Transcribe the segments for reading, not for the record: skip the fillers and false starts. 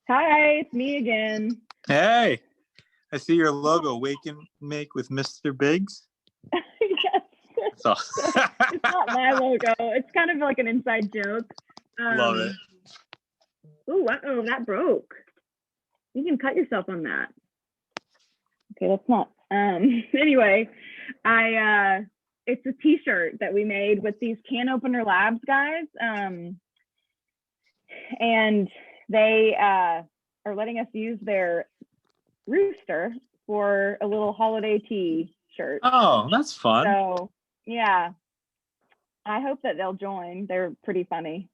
Hi, it's me again. Hey, I see your logo, Wake and Make with Mr. Biggs. Yes. That's awesome. It's not my logo. It's kind of like an inside joke. Love it. Oh, that broke. You can cut yourself on that. Okay, that's not. Anyway, it's a t-shirt that we made with these Can Opener Labs guys. And they are letting us use their rooster for a little holiday t-shirt. Oh, that's fun. So yeah, I hope that they'll join. They're pretty funny.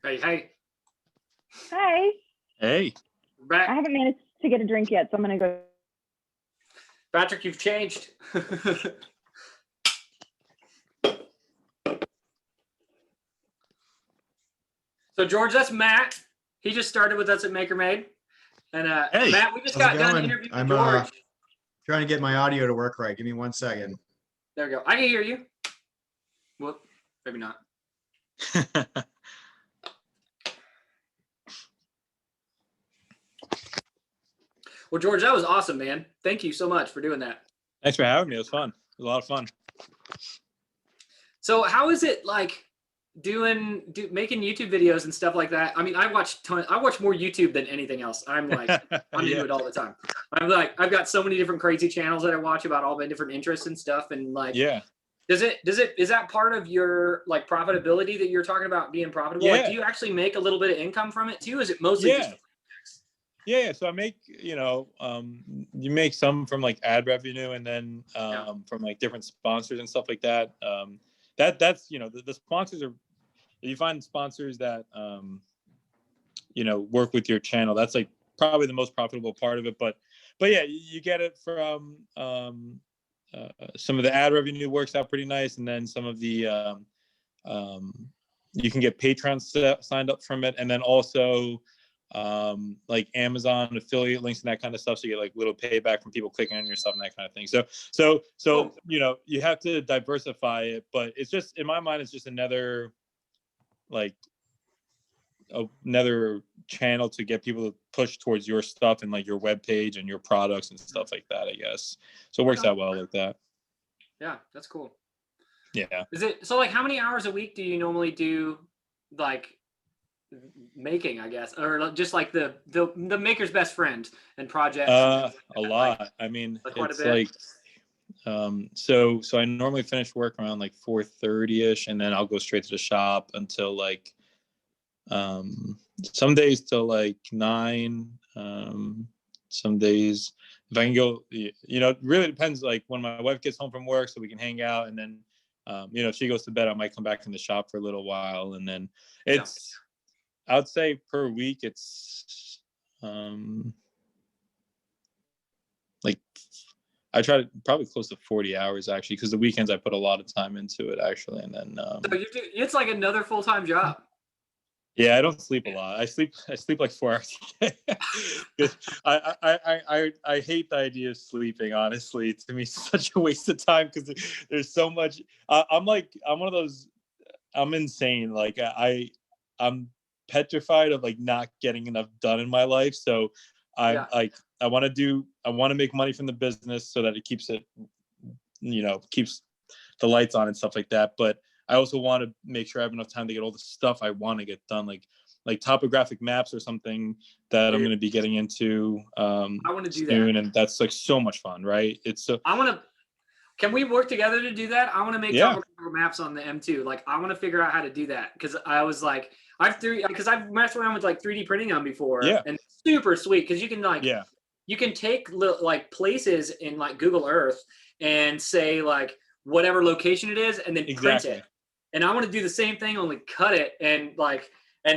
Hey. Hi. Hey. Back. I haven't managed to get a drink yet, so I'm gonna go. Patrick, you've changed. So George, that's Matt. He just started with us at MakerMade. And hey, Matt, we just got done interviewing George. Trying to get my audio to work right. Give me 1 second. There we go. I can hear you. Whoop, maybe not. Well, George, that was awesome, man. Thank you so much for doing that. Thanks for having me. It was fun. It was a lot of fun. So how is it like making YouTube videos and stuff like that? I mean, I watch more YouTube than anything else. I'm like, I'm into it all the time. I've got so many different crazy channels that I watch about all the different interests and stuff. And like, yeah. Is that part of your like profitability that you're talking about being profitable? Yeah. Like, do you actually make a little bit of income from it too? Is it mostly just Yeah, so I make, you make some from like ad revenue and then from like different sponsors and stuff like that. That's the sponsors are, you find sponsors that work with your channel. That's like probably the most profitable part of it. But yeah, you get it from some of the ad revenue works out pretty nice, and then some of the you can get Patreon signed up from it, and then also like Amazon affiliate links and that kind of stuff, so you get like little payback from people clicking on your stuff and that kind of thing. So you have to diversify it, but it's just, in my mind, it's just another channel to get people to push towards your stuff and like your web page and your products and stuff like that, I guess. So it works out well like that. Yeah, that's cool. Yeah. Is it so, like, how many hours a week do you normally do like making, I guess, or just like the maker's best friend and projects? A lot. I mean, it's like so I normally finish work around like 4:30ish, and then I'll go straight to the shop until like some days till like 9. Some days if I can go, it really depends, like when my wife gets home from work so we can hang out, and then if she goes to bed, I might come back in the shop for a little while, and then it's I'd say per week it's like I try to probably close to 40 hours actually, because the weekends I put a lot of time into it actually, and then so it's like another full-time job. Yeah, I don't sleep a lot. I sleep like 4 hours a day. I hate the idea of sleeping, honestly. To me, it's such a waste of time because there's so much. I'm one of those. I'm insane. Like I'm petrified of like not getting enough done in my life. So I want to make money from the business so that it keeps the lights on and stuff like that. But I also want to make sure I have enough time to get all the stuff I want to get done, like topographic maps or something that I'm going to be getting into I want to do soon, that. and that's like so much fun, right? Can we work together to do that? I want to make topographical maps on the M2. Like, I want to figure out how to do that, because I was like, I've messed around with like 3D printing on before, and it's super sweet because you can you can take like places in like Google Earth and say like whatever location it is, and then print it. And I want to do the same thing, only cut it and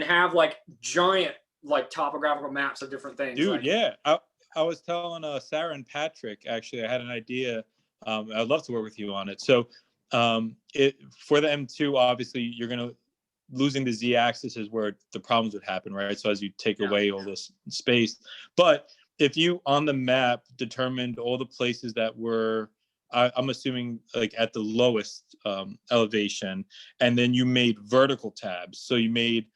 have like giant like topographical maps of different things. Dude, I was telling Sarah and Patrick, actually, I had an idea. I'd love to work with you on it. So for the M2, obviously, you're losing the Z-axis is where the problems would happen, right? So as you take away all this space. But if you, on the map, determined all the places that were, I'm assuming like at the lowest elevation, and then you made vertical tabs. So you made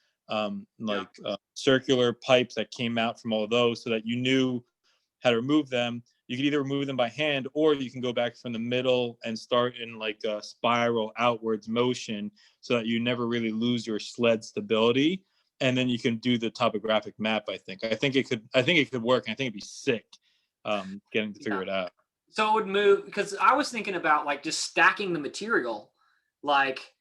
circular pipes that came out from all of those, so that you knew how to remove them. You could either remove them by hand, or you can go back from the middle and start in like a spiral outwards motion, so that you never really lose your sled stability. And then you can do the topographic map. I think it could work. And I think it'd be sick getting to figure it out. So it would move, because I was thinking about like just stacking the material, like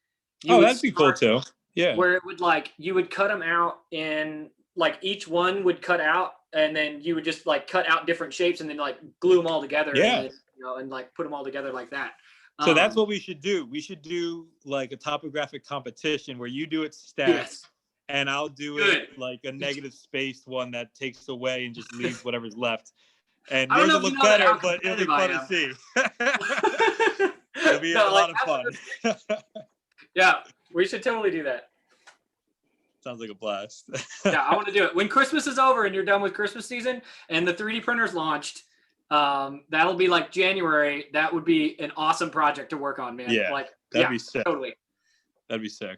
that'd be cool too. Yeah, where it would like you would cut them out in like each one would cut out, and then you would just like cut out different shapes and then like glue them all together. Yeah, and then, and like put them all together like that. So that's what we should do. We should do like a topographic competition where you do it stacked. Yes. And I'll do it like a negative spaced one that takes away and just leaves whatever's left. And yours will look better, but it'll be fun to see. It'll be a lot of fun. Yeah, we should totally do that. Sounds like a blast. Yeah, I want to do it. When Christmas is over and you're done with Christmas season and the 3D printer's launched, that'll be like January. That would be an awesome project to work on, man. Yeah, that'd be sick. Totally. That'd be sick.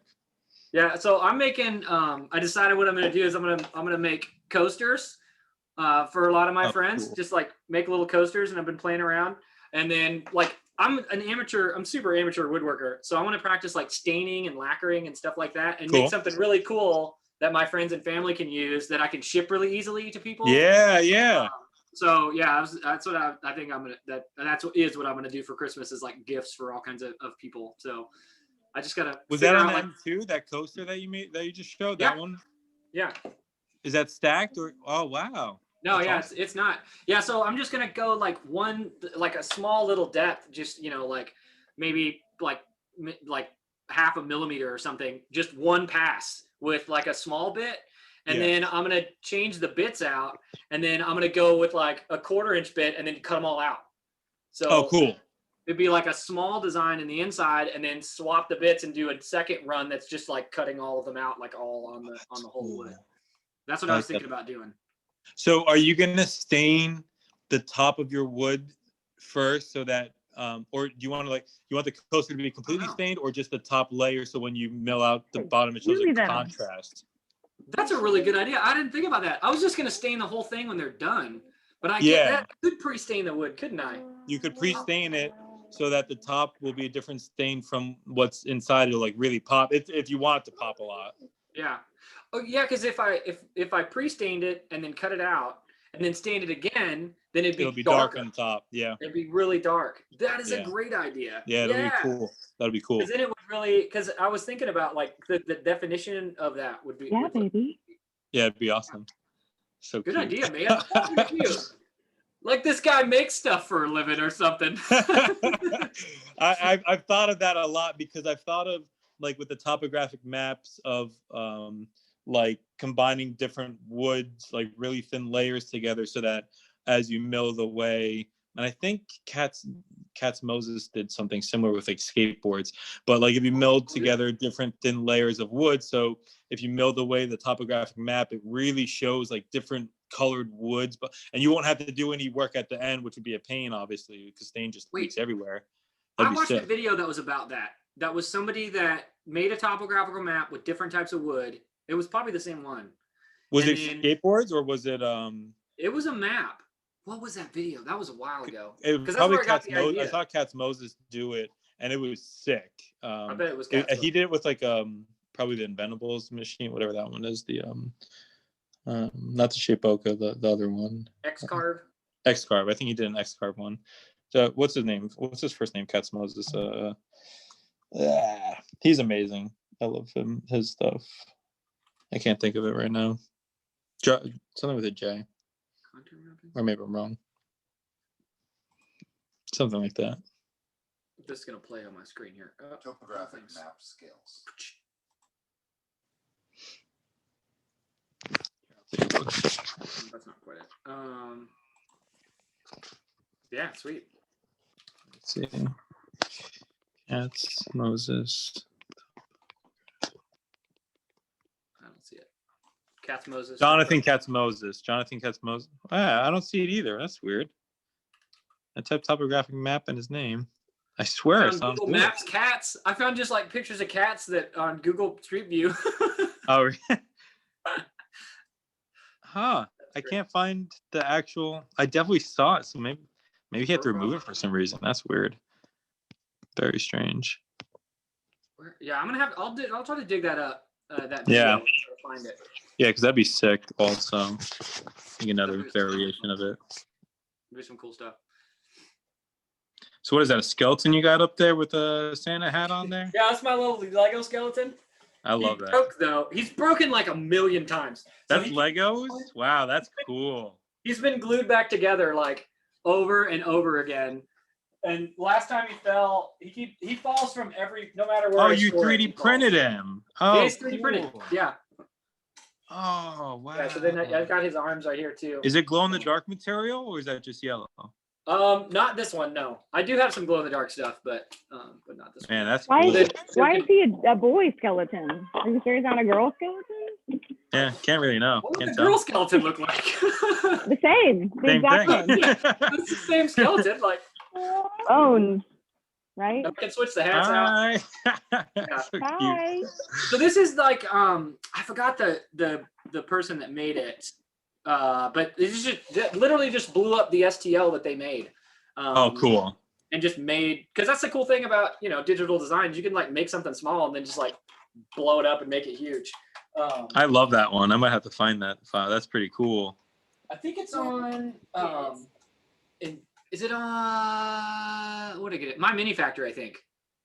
Yeah, so I'm making. I decided what I'm going to do is I'm gonna make coasters for a lot of my friends. Cool. Just like make little coasters, and I've been playing around. And then like I'm super amateur woodworker, so I want to practice like staining and lacquering and stuff like that, and make something really cool that my friends and family can use that I can ship really easily to people. Yeah, yeah. So yeah, that's what I think I'm gonna. That's what I'm gonna do for Christmas is like gifts for all kinds of people. So. I just gotta. Was that on M2? That coaster that you made, that you just showed? Yeah. That one? Yeah. Is that stacked or? Oh wow. No, yeah, awesome. It's not. Yeah, so I'm just gonna go like a small little depth, just like maybe like half a millimeter or something, just one pass with like a small bit, and then I'm gonna change the bits out, and then I'm gonna go with like a 1/4-inch bit, and then cut them all out. So. Oh, cool. It'd be like a small design in the inside, and then swap the bits and do a second run that's just like cutting all of them out, like all on the whole wood. That's what I was thinking about doing. So are you gonna stain the top of your wood first, so that or do you want the coaster to be completely stained, or just the top layer, so when you mill out the bottom it shows a contrast? That's a really good idea. I didn't think about that. I was just gonna stain the whole thing when they're done, but I get that. I could pre-stain the wood, couldn't I? You could pre-stain it, so that the top will be a different stain from what's inside. It'll like really pop if you want it to pop a lot. Yeah. Oh yeah, because if I pre-stained it and then cut it out and then stained it again, then it'll be dark on top. Yeah. It'd be really dark. That is a great idea. Yeah, that'd be cool. That'd be cool. Because then it would really, because I was thinking about like the definition of that would be. Yeah, baby. Yeah, it'd be awesome. So good cute. idea, man. Thank you. Like this guy makes stuff for a living or something. I've thought of that a lot, because I've thought of like with the topographic maps of like combining different woods, like really thin layers together, so that as you mill the way, and I think Katz Moses did something similar with like skateboards, but like if you milled together different thin layers of wood, so if you mill the way the topographic map, it really shows like different colored woods, and you won't have to do any work at the end, which would be a pain, obviously, because stain just leaks everywhere. I watched a video that was about that. That was somebody that made a topographical map with different types of wood. It was probably the same one. Was it skateboards or was it? It was a map. What was that video? That was a while ago. It was probably Katz Moses. I saw Katz Moses do it, and it was sick. I bet it was. He did it with like probably the Inventables machine, whatever that one is. The not the Shapeoka, the other one. X-Carve. X-Carve. I think he did an X-Carve one. So what's his name? What's his first name? Katz Moses. He's amazing. I love him. His stuff. I can't think of it right now. Something with a J. Or maybe I'm wrong. Something like that. This is gonna play on my screen here. Topographic map scales. That's not quite it. Yeah, sweet. Let's see. Katz Moses. I don't see it. Katz Moses. Jonathan Katz Moses. I don't see it either. That's weird. I typed topographic map in his name. I swear. I found Google Maps cats. I found just like pictures of cats that on Google Street View. Oh, Huh. I can't find the actual. I definitely saw it, so maybe he had to remove it for some reason. That's weird. Very strange. Yeah, I'll try to dig that up. That Yeah. video, find it. Yeah, because that'd be sick. Also, like another variation of it. Do some cool stuff. So what is that? A skeleton you got up there with a Santa hat on there? Yeah, that's my little Lego skeleton. I love that. Broke, though. He's broken like 1,000,000 times. That's Legos? Wow, that's cool. He's been glued back together like over and over again. And last time he fell, he falls from no matter where. Oh, you 3D printed him. Oh, he's 3D printed. Yeah. Oh, wow. Yeah, so then I've got his arms right here too. Is it glow in the dark material or is that just yellow? Not this one. No, I do have some glow in the dark stuff, but not this one. Man, that's Why cool. is he a boy skeleton? Are you sure he's not a girl skeleton? Yeah, can't really know. What Can't does a girl skeleton look like? The same. The Same exact thing. same. Yeah, it's the same skeleton. Like Bones, right? I can switch the hats out. Hi. Yeah. So cute. Hi. So this is like I forgot the person that made it, but it literally just blew up the STL that they made. Oh, cool. And just made, because that's the cool thing about digital design. You can like make something small and then just like blow it up and make it huge. I love that one. I might have to find that file. That's pretty cool. I think it's on. Is it on? What did I get it? My Mini Factory, I think.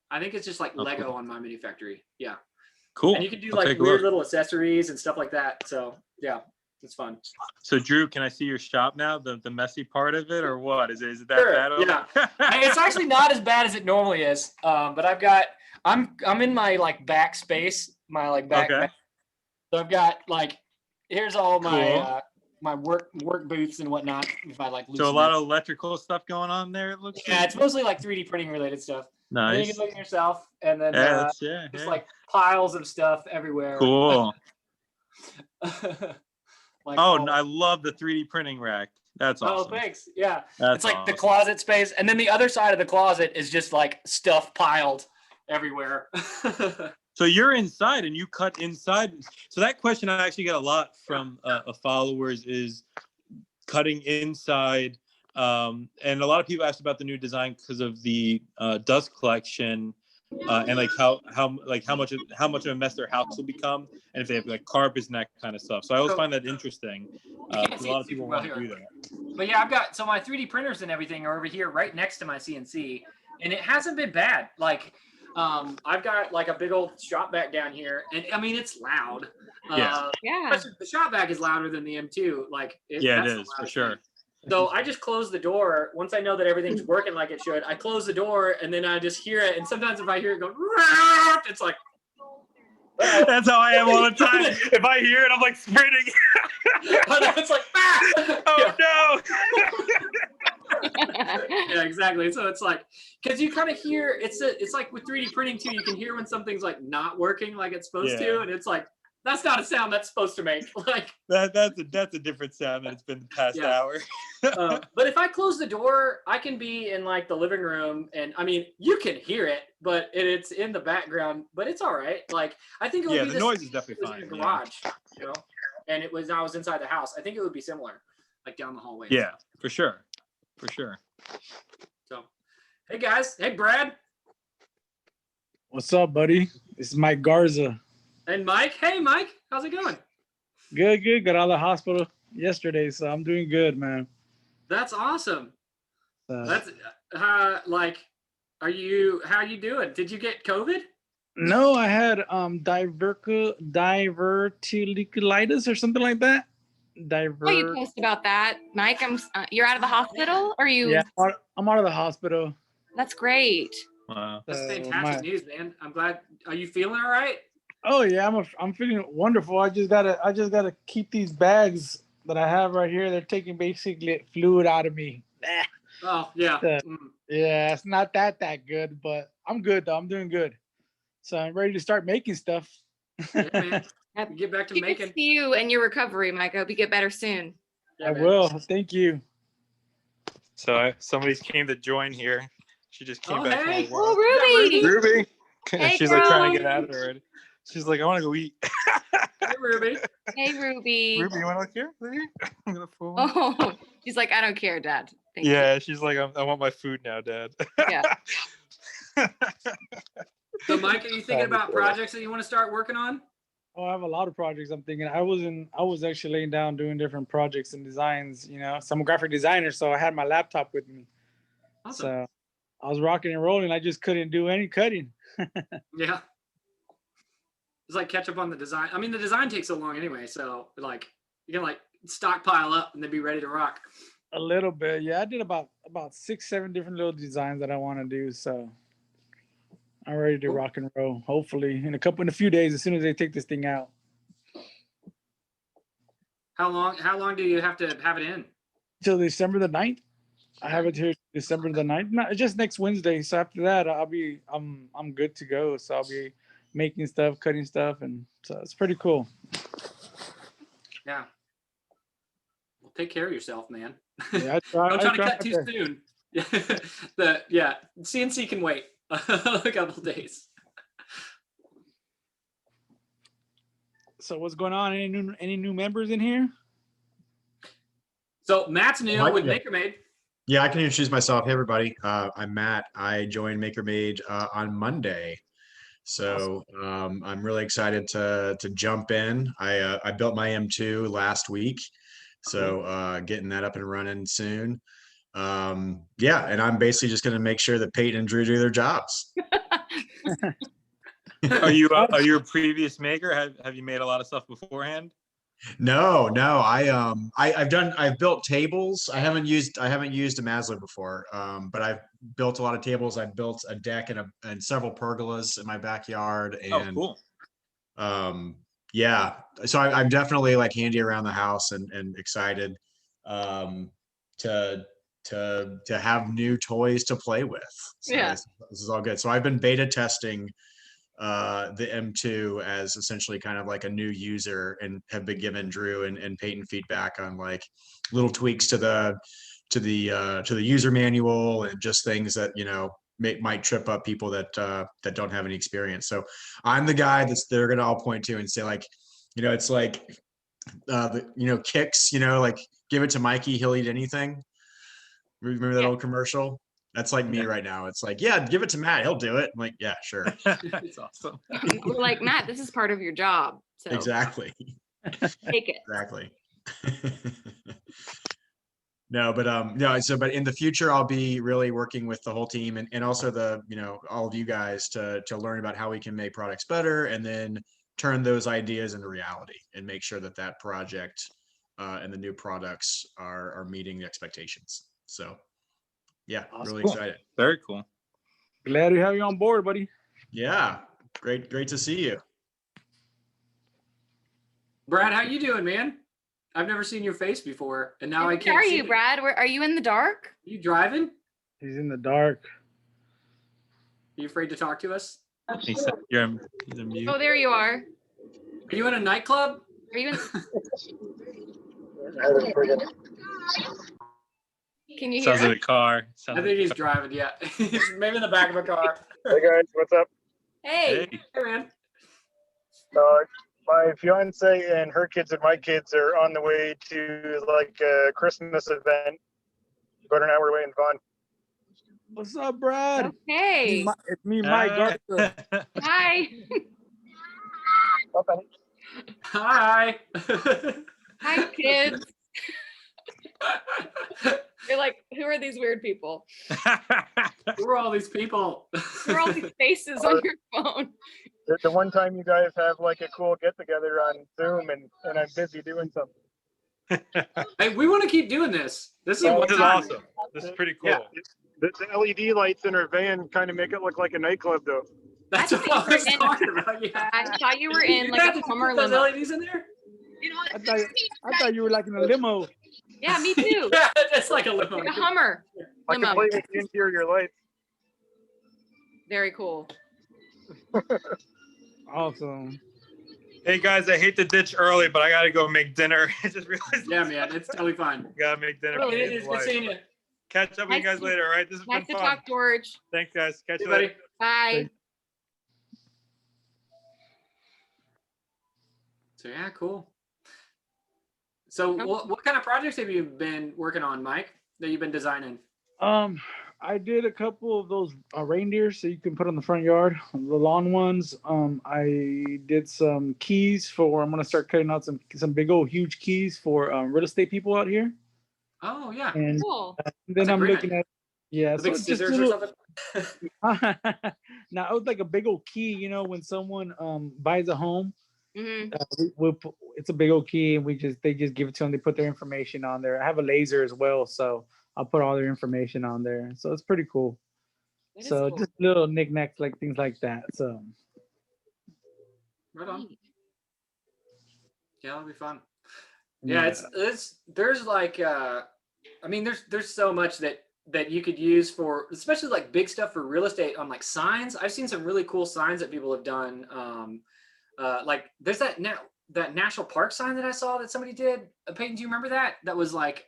I think it's just like Lego cool. on My Mini Factory. Yeah. Cool. And you can do I'll like take a weird look. little accessories and stuff like that. So yeah, it's fun. So Drew, can I see your shop now? The messy part of it, or what? Is it that Sure, bad? yeah. Hey, it's actually not as bad as it normally is. But I'm in my like back space, my like back. Okay. So I've got like, here's all my Cool. my work booths and whatnot. If I like. So a lot of electrical stuff going on there. It looks. Yeah, like. it's mostly like 3D printing related stuff. And then you Nice. can look at yourself, and then Yeah, just like piles of stuff everywhere. cool. Like I love the 3D printing rack. That's awesome. Oh, thanks. Yeah. That's It's like the awesome. closet space. And then the other side of the closet is just like stuff piled everywhere. So you're inside and you cut inside. So that question I actually get a lot from followers is cutting inside. And a lot of people asked about the new design because of the dust collection and like how much of a mess their house will become, and if they have like carpets and that kind of stuff. So I always find that interesting because a lot of people want to do that. But yeah, I've got my 3D printers and everything are over here right next to my CNC, and it hasn't been bad. Like I've got like a big old shop vac down here, and I mean it's loud. Yeah. The shop vac is louder than the M2. Like it is for sure. So I just close the door. Once I know that everything's working like it should, I close the door and then I just hear it. And sometimes if I hear it go, it's like. That's how I am all the time. If I hear it, I'm like sprinting. It's like, oh no. Yeah, exactly. So it's like, because you kind of hear, it's like with 3D printing too, you can hear when something's like not working like it's supposed to. And it's like, that's not a sound that's supposed to make. Like that's a different sound than it's been the past hour. But if I close the door, I can be in like the living room, and I mean you can hear it, but it's in the background. But it's all right. Like I think it would be the noise is definitely fine. In the garage, and I was inside the house. I think it would be similar, like down the hallway. Yeah, for sure. So, hey guys, hey Brad. What's up, buddy? This is Mike Garza. And Mike, hey Mike, how's it going? Good. Got out of the hospital yesterday, so I'm doing good, man. That's awesome. That's like, how are you doing? Did you get COVID? No, I had diverticulitis or something like that. Oh, you post about that, Mike. You're out of the hospital, or you? Yeah, I'm out of the hospital. That's great. Wow, that's fantastic news, man. I'm glad. Are you feeling all right? Oh yeah, I'm feeling wonderful. I just gotta keep these bags that I have right here. They're taking basically fluid out of me. Oh yeah. Yeah, it's not that good, but I'm good though. I'm doing good. So I'm ready to start making stuff. Yeah, man. Get back to making. To you and your recovery, Mike. I hope you get better soon. Yeah, I will. Thank you. So somebody came to join here. She just came back. Hey. Oh, Ruby. Ruby. Hey, She's girl. like trying to get out of it already. She's like, I want to go eat. Hey, Ruby. Hey, Ruby. Ruby, you want to look here? Look here? I'm gonna fool. Oh, she's like, I don't care, Dad. Thank you. Yeah, she's like, I want my food now, Dad. Yeah. So, Mike, are you thinking about projects that you want to start working on? Oh, I have a lot of projects I'm thinking. I was actually laying down doing different projects and designs, so I'm a graphic designer, so I had my laptop with me. Awesome. So I was rocking and rolling. I just couldn't do any cutting. Yeah. It's like catch up on the design. I mean, the design takes so long anyway, so like you can like stockpile up and then be ready to rock. A little bit. Yeah, I did about 6-7 different little designs that I want to do. So I'm ready to rock and roll. Hopefully in a few days, as soon as they take this thing out. How long do you have to have it in? Till December the 9th. I have it here December the 9th. Not just next Wednesday. So after that, I'm good to go. So I'll be making stuff, cutting stuff, and so it's pretty cool. Yeah. Well, take care of yourself, man. Yeah, Don't try to cut my too best. soon. CNC can wait a couple days. So what's going on? Any new members in here? So Matt's new with MakerMade. Yeah, I can introduce myself. Hey, everybody. I'm Matt. I joined MakerMade on Monday. So I'm really excited to jump in. I built my M2 last week. So getting that up and running soon. Yeah, and I'm basically just going to make sure that Peyton and Drew do their jobs. Are you a previous maker? Have you made a lot of stuff beforehand? No. I've built tables. I haven't used a Mazzler before, but I've built a lot of tables. I've built a deck and several pergolas in my backyard. And oh, cool. Yeah, so I'm definitely like handy around the house and excited to have new toys to play with. So Yeah. this is all good. So I've been beta testing the M2 as essentially kind of like a new user, and have been giving Drew and Peyton feedback on like little tweaks to the user manual and just things that might trip up people that don't have any experience. So I'm the guy they're gonna all point to and say like, it's like Kicks, like give it to Mikey, he'll eat anything. Remember that old commercial? That's like me right now. It's like, yeah, give it to Matt. He'll do it. I'm like, yeah, sure. That's awesome. We're like, Matt, this is part of your job. So Exactly. take it. Exactly. No, but but in the future, I'll be really working with the whole team and also all of you guys to learn about how we can make products better, and then turn those ideas into reality and make sure that project and the new products are meeting the expectations. So yeah, Awesome. really excited. Very cool. Glad to have you on board, buddy. Yeah, great to see you. Brad, how you doing, man? I've never seen your face before, and now I can't. Where are see you, Brad? Are you in the dark? Are you driving? He's in the dark. Are you afraid to talk to us? He's a mute. Oh, there you are. Are you in a nightclub? Are you in? Can you hear Sounds us? like a car. I think he's driving. Yeah, he's maybe in the back of a car. Hey guys, what's up? Hey. Hey, man. My fiance and her kids and my kids are on the way to like a Christmas event. But now we're waiting fun. What's up, Brad? Okay. It's me, Mike. Garza. Hi. Okay. Hi. Hi, kids. You're like, who are these weird people? Who are all these people? Who are all these faces on your phone? The one time you guys have like a cool get together on Zoom and I'm busy doing something. Hey, we want to keep doing this. This is Well, what This is time. awesome. This is pretty cool. Yeah. The LED lights in our van kind of make it look like a nightclub though. That's what I was talking about. Yeah. I thought you were in You like have a to Hummer put those limo. LEDs in there? I thought you were like in a limo. Yeah, me too. Yeah, it's like a limo. Like a Hummer I can limo. play with the interior lights. Very cool. Awesome. Hey guys, I hate to ditch early, but I gotta go make dinner. I just realized. Yeah, man, it's totally fine. Gotta make dinner. Really, for me it and is the good wife. seeing you. Catch up with you Nice guys to- later. All right, this has Nice been to fun. talk, George. Thanks, guys. Catch Hey, you buddy. later. Bye. So yeah, cool. So what kind of projects have you been working on, Mike, that you've been designing? I did a couple of those reindeers so you can put on the front yard, the lawn ones. I did some keys for. I'm gonna start cutting out some big old huge keys for real estate people out here. Oh yeah, And Cool. then I'm looking at the so big it's just scissors or something. now it was like a big old key. When someone buys a home, it's a big old key, and they just give it to them. They put their information on there. I have a laser as well, so I'll put all their information on there. So it's pretty cool. So Cool. just little knickknacks like things like that. So Right on. Yeah, that'll be fun. Yeah, there's like I mean there's so much that you could use for, especially like big stuff for real estate on like signs. I've seen some really cool signs that people have done. Like there's that national park sign that I saw that somebody did. Peyton, do you remember that? That was like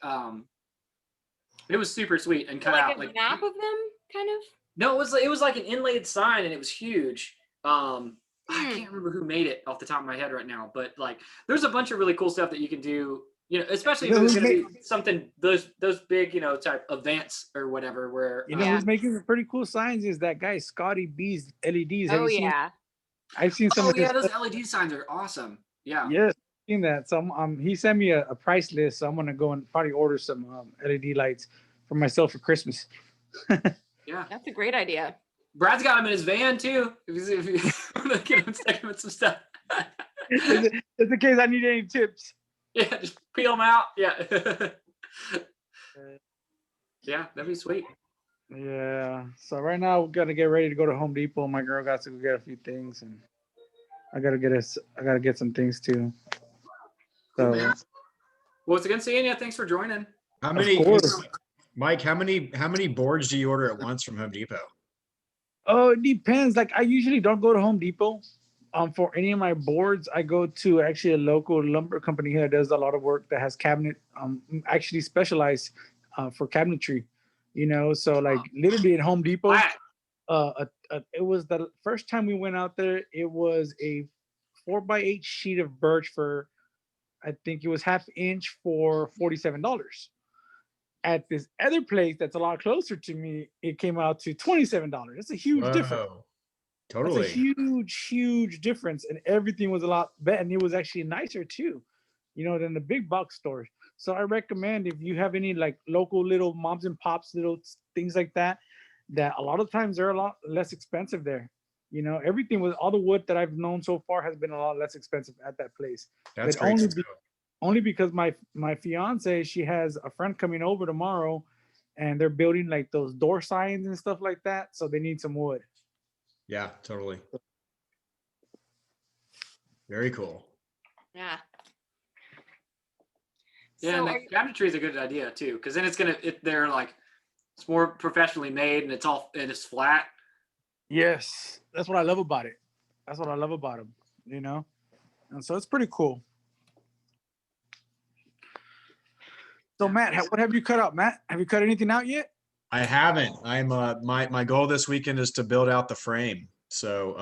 it was super sweet and cut out like a map of them, kind of. No, it was like an inlaid sign and it was huge. I can't remember who made it off the top of my head right now, but like there's a bunch of really cool stuff that you can do. Especially if it was going to be something those big type events or whatever. Where who's making pretty cool signs is that guy Scotty B's LEDs. Oh yeah, I've seen some. Oh yeah, those LED signs are awesome. Yeah. Yes, I've seen that. So he sent me a price list, so I'm gonna go and probably order some LED lights for myself for Christmas. Yeah, that's a great idea. Brad's got him in his van too. If you want to get him stick with some stuff. Just in case I need any tips. Yeah, just peel them out. Yeah. Yeah, that'd be sweet. Yeah. So right now we gotta get ready to go to Home Depot. My girl got to go get a few things, and I gotta get some things too. So, cool, well, it's again seeing you. Thanks for joining. How many, Mike? How many boards do you order at once from Home Depot? Oh, it depends. Like I usually don't go to Home Depot. For any of my boards, I go to actually a local lumber company here that does a lot of work that has cabinet, actually specialized for cabinetry. So like literally at Home Depot, it was the first time we went out there. It was a 4x8 sheet of birch for, I think it was half inch for $47. At this other place that's a lot closer to me, it came out to $27. It's a huge difference. Totally. That's a huge difference. And everything was a lot better. And it was actually nicer too, than the big box stores. So I recommend if you have any like local little moms and pops, little things like that a lot of times they're a lot less expensive there. Everything with all the wood that I've known so far has been a lot less expensive at that place. That's great. Only because my fiance, she has a friend coming over tomorrow and they're building like those door signs and stuff like that. So they need some wood. Yeah, totally. Very cool. Yeah. Yeah, So and the cabinetry is a good idea too, because then they're like, it's more professionally made and it's flat. Yes, that's what I love about it. That's what I love about them, and so it's pretty cool. So Matt, what have you cut out? Matt, have you cut anything out yet? I haven't. I'm my goal this weekend is to build out the frame. So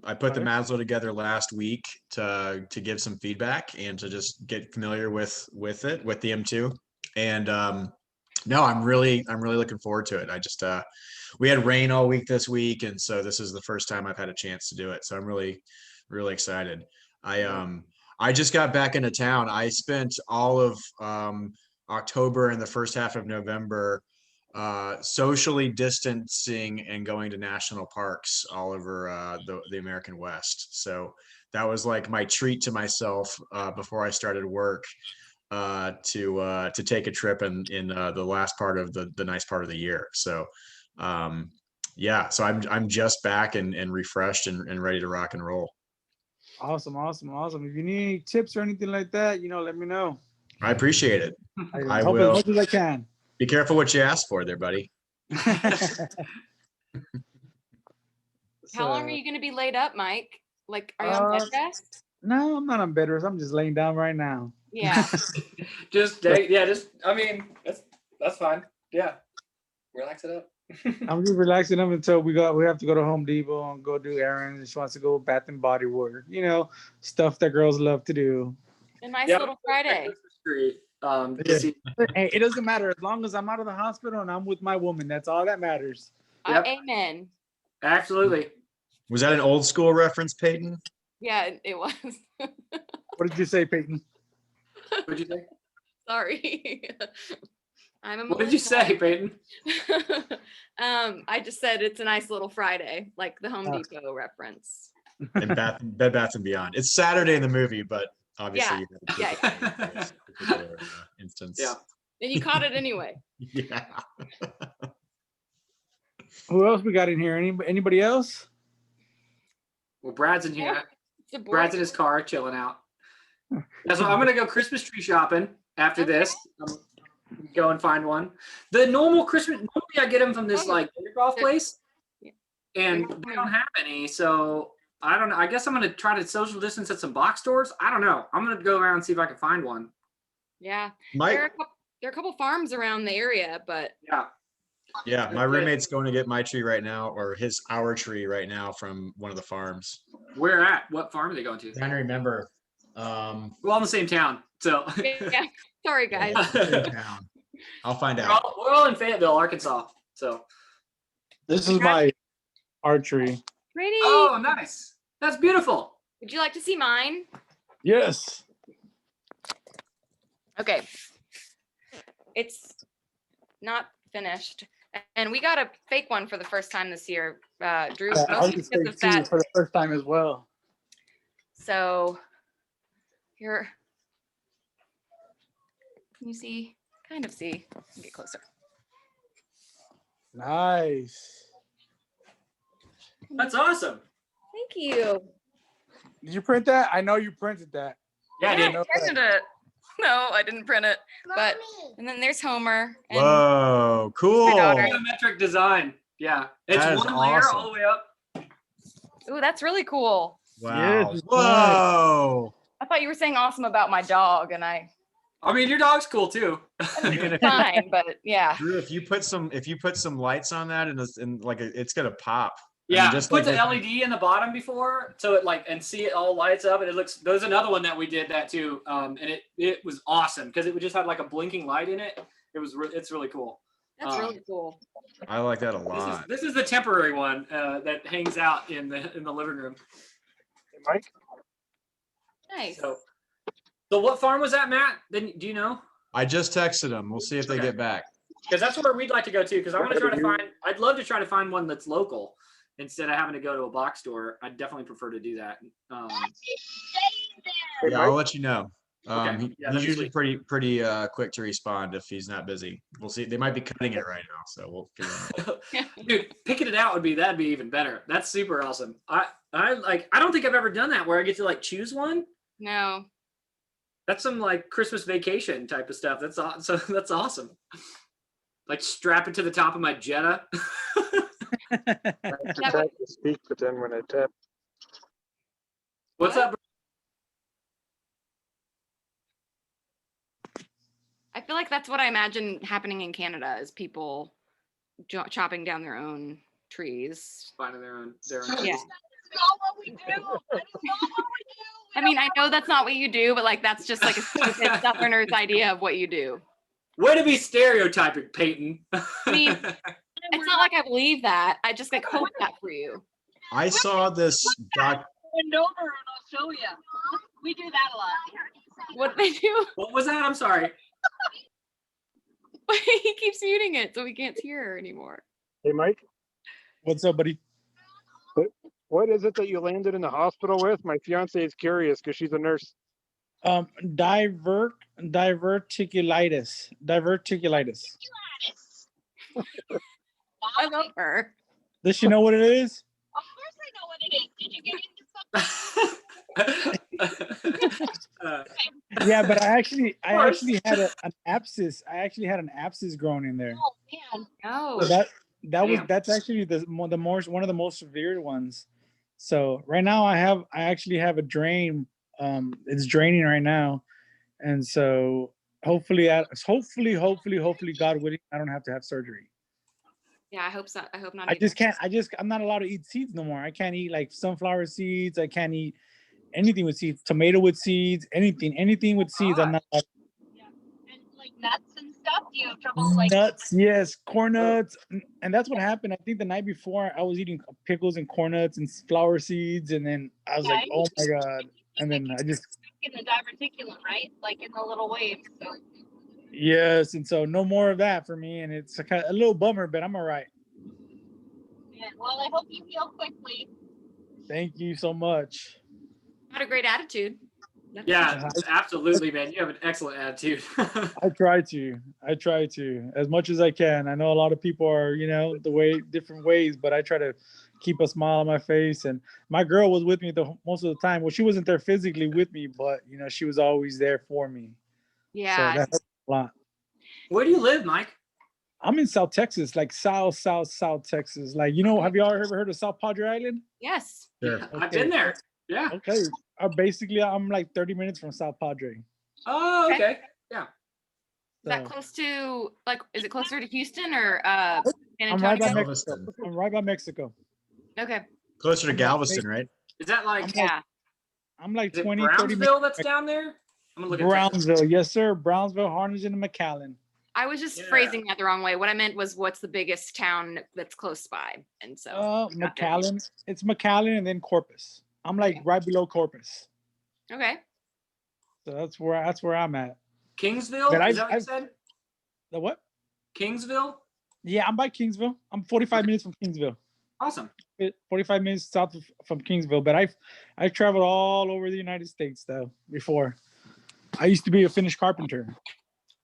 I put the Maslow together last week to give some feedback and to just get familiar with the M2. And no, I'm really looking forward to it. I just we had rain all week this week, and so this is the first time I've had a chance to do it. So I'm really excited. I just got back into town. I spent all of October and the first half of November socially distancing and going to national parks all over the American West. So that was like my treat to myself before I started work to take a trip in the last part of the nice part of the year. So yeah, so I'm just back and refreshed and ready to rock and roll. Awesome. If you need any tips or anything like that, let me know. I appreciate it. I help as much as I can. Be careful what you ask for there, buddy. How long are you going to be laid up, Mike? Like, are you on bed rest? No, I'm not on bed rest. I'm just laying down right now. Yeah. I mean, that's fine. Yeah. Relax it up. I'm just relaxing them until we have to go to Home Depot and go do errands. She wants to go Bath and Body Works, stuff that girls love to do. A nice Yeah, little Friday. Christmas tree. Yeah. See, Hey, it doesn't matter as long as I'm out of the hospital and I'm with my woman. That's all that matters. Yep. Amen. absolutely. Was that an old school reference, Peyton? Yeah, it was. What did you say, Peyton? What'd you say? Sorry. I'm a What did you say, Peyton? I just said it's a nice little Friday, like the Home Depot reference. And Bed Bath and Beyond. It's Saturday in the movie, but obviously Yeah. this particular instance. Yeah. And you caught it anyway. Yeah. Who else we got in here? Anybody else? Well, Brad's in here. It's a boy. Brad's in his car chilling out. Yeah, so I'm gonna go Christmas tree shopping after this. Go and find one. The normal Christmas, normally I get them from this like golf place, and they don't have any. So I don't know. I guess I'm gonna try to social distance at some box stores. I don't know. I'm gonna go around and see if I can find one. Yeah. My There are a couple farms around the area, but yeah, my roommate's going to get my tree right now, or our tree right now from one of the farms. Where at? What farm are they going to? Trying to remember. We're all in the same town, so yeah. Sorry, guys. Same town. I'll find out. we're all in Fayetteville, Arkansas. So This is my archery. Pretty. oh, nice. That's beautiful. Would you like to see mine? Yes. Okay. It's not finished. And we got a fake one for the first time this year, Drew. I'll Mostly just because say of two that. for the first time as well. So here, can you see? Kind of see. Get closer. Nice. That's awesome. Thank you. Did you print that? I know you printed that. Yeah, I did. know I printed it. No, I didn't print it. But and then there's Homer. And Whoa, cool. daughter. Geometric design. Yeah, it's That is one layer awesome. all the way up. Ooh, that's really cool. Wow. Yes, Whoa. I thought you were saying awesome about my dog, and I I mean, your dog's cool too. fine, but yeah. Drew, if you put some lights on that and like it's gonna pop. Yeah, I mean, just put like the LED in the bottom before, so it like and see it all lights up, and it looks. There's another one that we did that too, and it was awesome because it just had like a blinking light in it. It's really cool. That's really cool. I like that a lot. This is the temporary one that hangs out in the living room. Hey, Mike, Nice. So what farm was that, Matt? Then do you know? I just texted them. We'll see if they Okay. get back. Because that's where we'd like to go too. Because I want to try to find. I'd love to try to find one that's local instead of having to go to a box store. I'd definitely prefer to do that. hey, Yeah, I'll Mike, let you know. Okay. Yeah, that'd He's be usually sweet. pretty quick to respond if he's not busy. We'll see. They might be cutting it right now, so we'll figure it out. Dude, picking it out that'd be even better. That's super awesome. I don't think I've ever done that where I get to like choose one. No. That's some like Christmas vacation type of stuff. So that's awesome. Like strap it to the top of my Jetta. I have to tap to speak, but then when I tap, What's What? up? I feel like that's what I imagine happening in Canada is people chopping down their own trees. Finding their own. Yeah. I mean, I know that's not what you do, but like that's just like a stupid Southerners idea of what you do. Way to be stereotyping, Peyton. I mean, it's not like I believe that. I just like hope that for you. I saw this doc. Went over in Australia. We do that a lot. What do they do? What was that? I'm sorry. He keeps muting it so we can't hear her anymore. hey, Mike, What's up, buddy? what is it that you landed in the hospital with? My fiance is curious because she's a nurse. Diverticulitis. Diverticulitis. I love her. Does she know what it is? Of course I know what it is. Did you get into something? Yeah, but I actually had an abscess. I actually had an abscess growing in there. Oh man. No. So Damn. that's actually one of the most severe ones. So right now I actually have a drain. It's draining right now, and so hopefully God willing, I don't have to have surgery. Yeah, I hope so. I hope not. I either. just can't. I'm not allowed to eat seeds no more. I can't eat like sunflower seeds. I can't eat anything with seeds. Tomato with seeds. Anything with seeds. I'm not. Yeah. And like nuts and stuff. Do you have trouble like Nuts, yes, corn nuts, and that's what happened. I think the night before I was eating pickles and corn nuts and flower seeds, and then I was like, "Oh my god!" And then I just in the diverticulum, right? Like in the little waves. So. yes, and so no more of that for me, and it's a little bummer, but I'm all right. Yeah. Well, I hope you heal quickly. Thank you so much. Had a great attitude. Yeah, absolutely, man. You have an excellent attitude. I try to as much as I can. I know a lot of people are, different ways, but I try to keep a smile on my face. And my girl was with me most of the time. Well, she wasn't there physically with me, but she was always there for me. Yeah. So that helped a lot. Where do you live, Mike? I'm in South Texas, like South Texas. Like, have you all ever heard of South Padre Island? Yes. Sure. Okay. I've been there. Yeah. Okay. I'm like 30 minutes from South Padre. Oh, okay. Yeah. Is that close to, like, is it closer to Houston or I'm San right by Antonio? Mexico. I'm right by Mexico. Okay. Closer to Galveston, right? Is that like, Yeah. I'm like is it 20, 30 minutes. Brownsville that's down there? I'm gonna look at Brownsville, yes, sir. Brownsville, Harlingen, and McAllen. I was just Yeah. phrasing that the wrong way. What I meant was, what's the biggest town that's close by? And so McAllen. It's McAllen and then Corpus. I'm like right below Corpus. okay. So that's where I'm at. Kingsville? But Is that what you said? The what? Kingsville? Yeah, I'm by Kingsville. I'm 45 minutes from Kingsville. Awesome. 45 minutes south from Kingsville. But I've traveled all over the United States though before. I used to be a finished carpenter.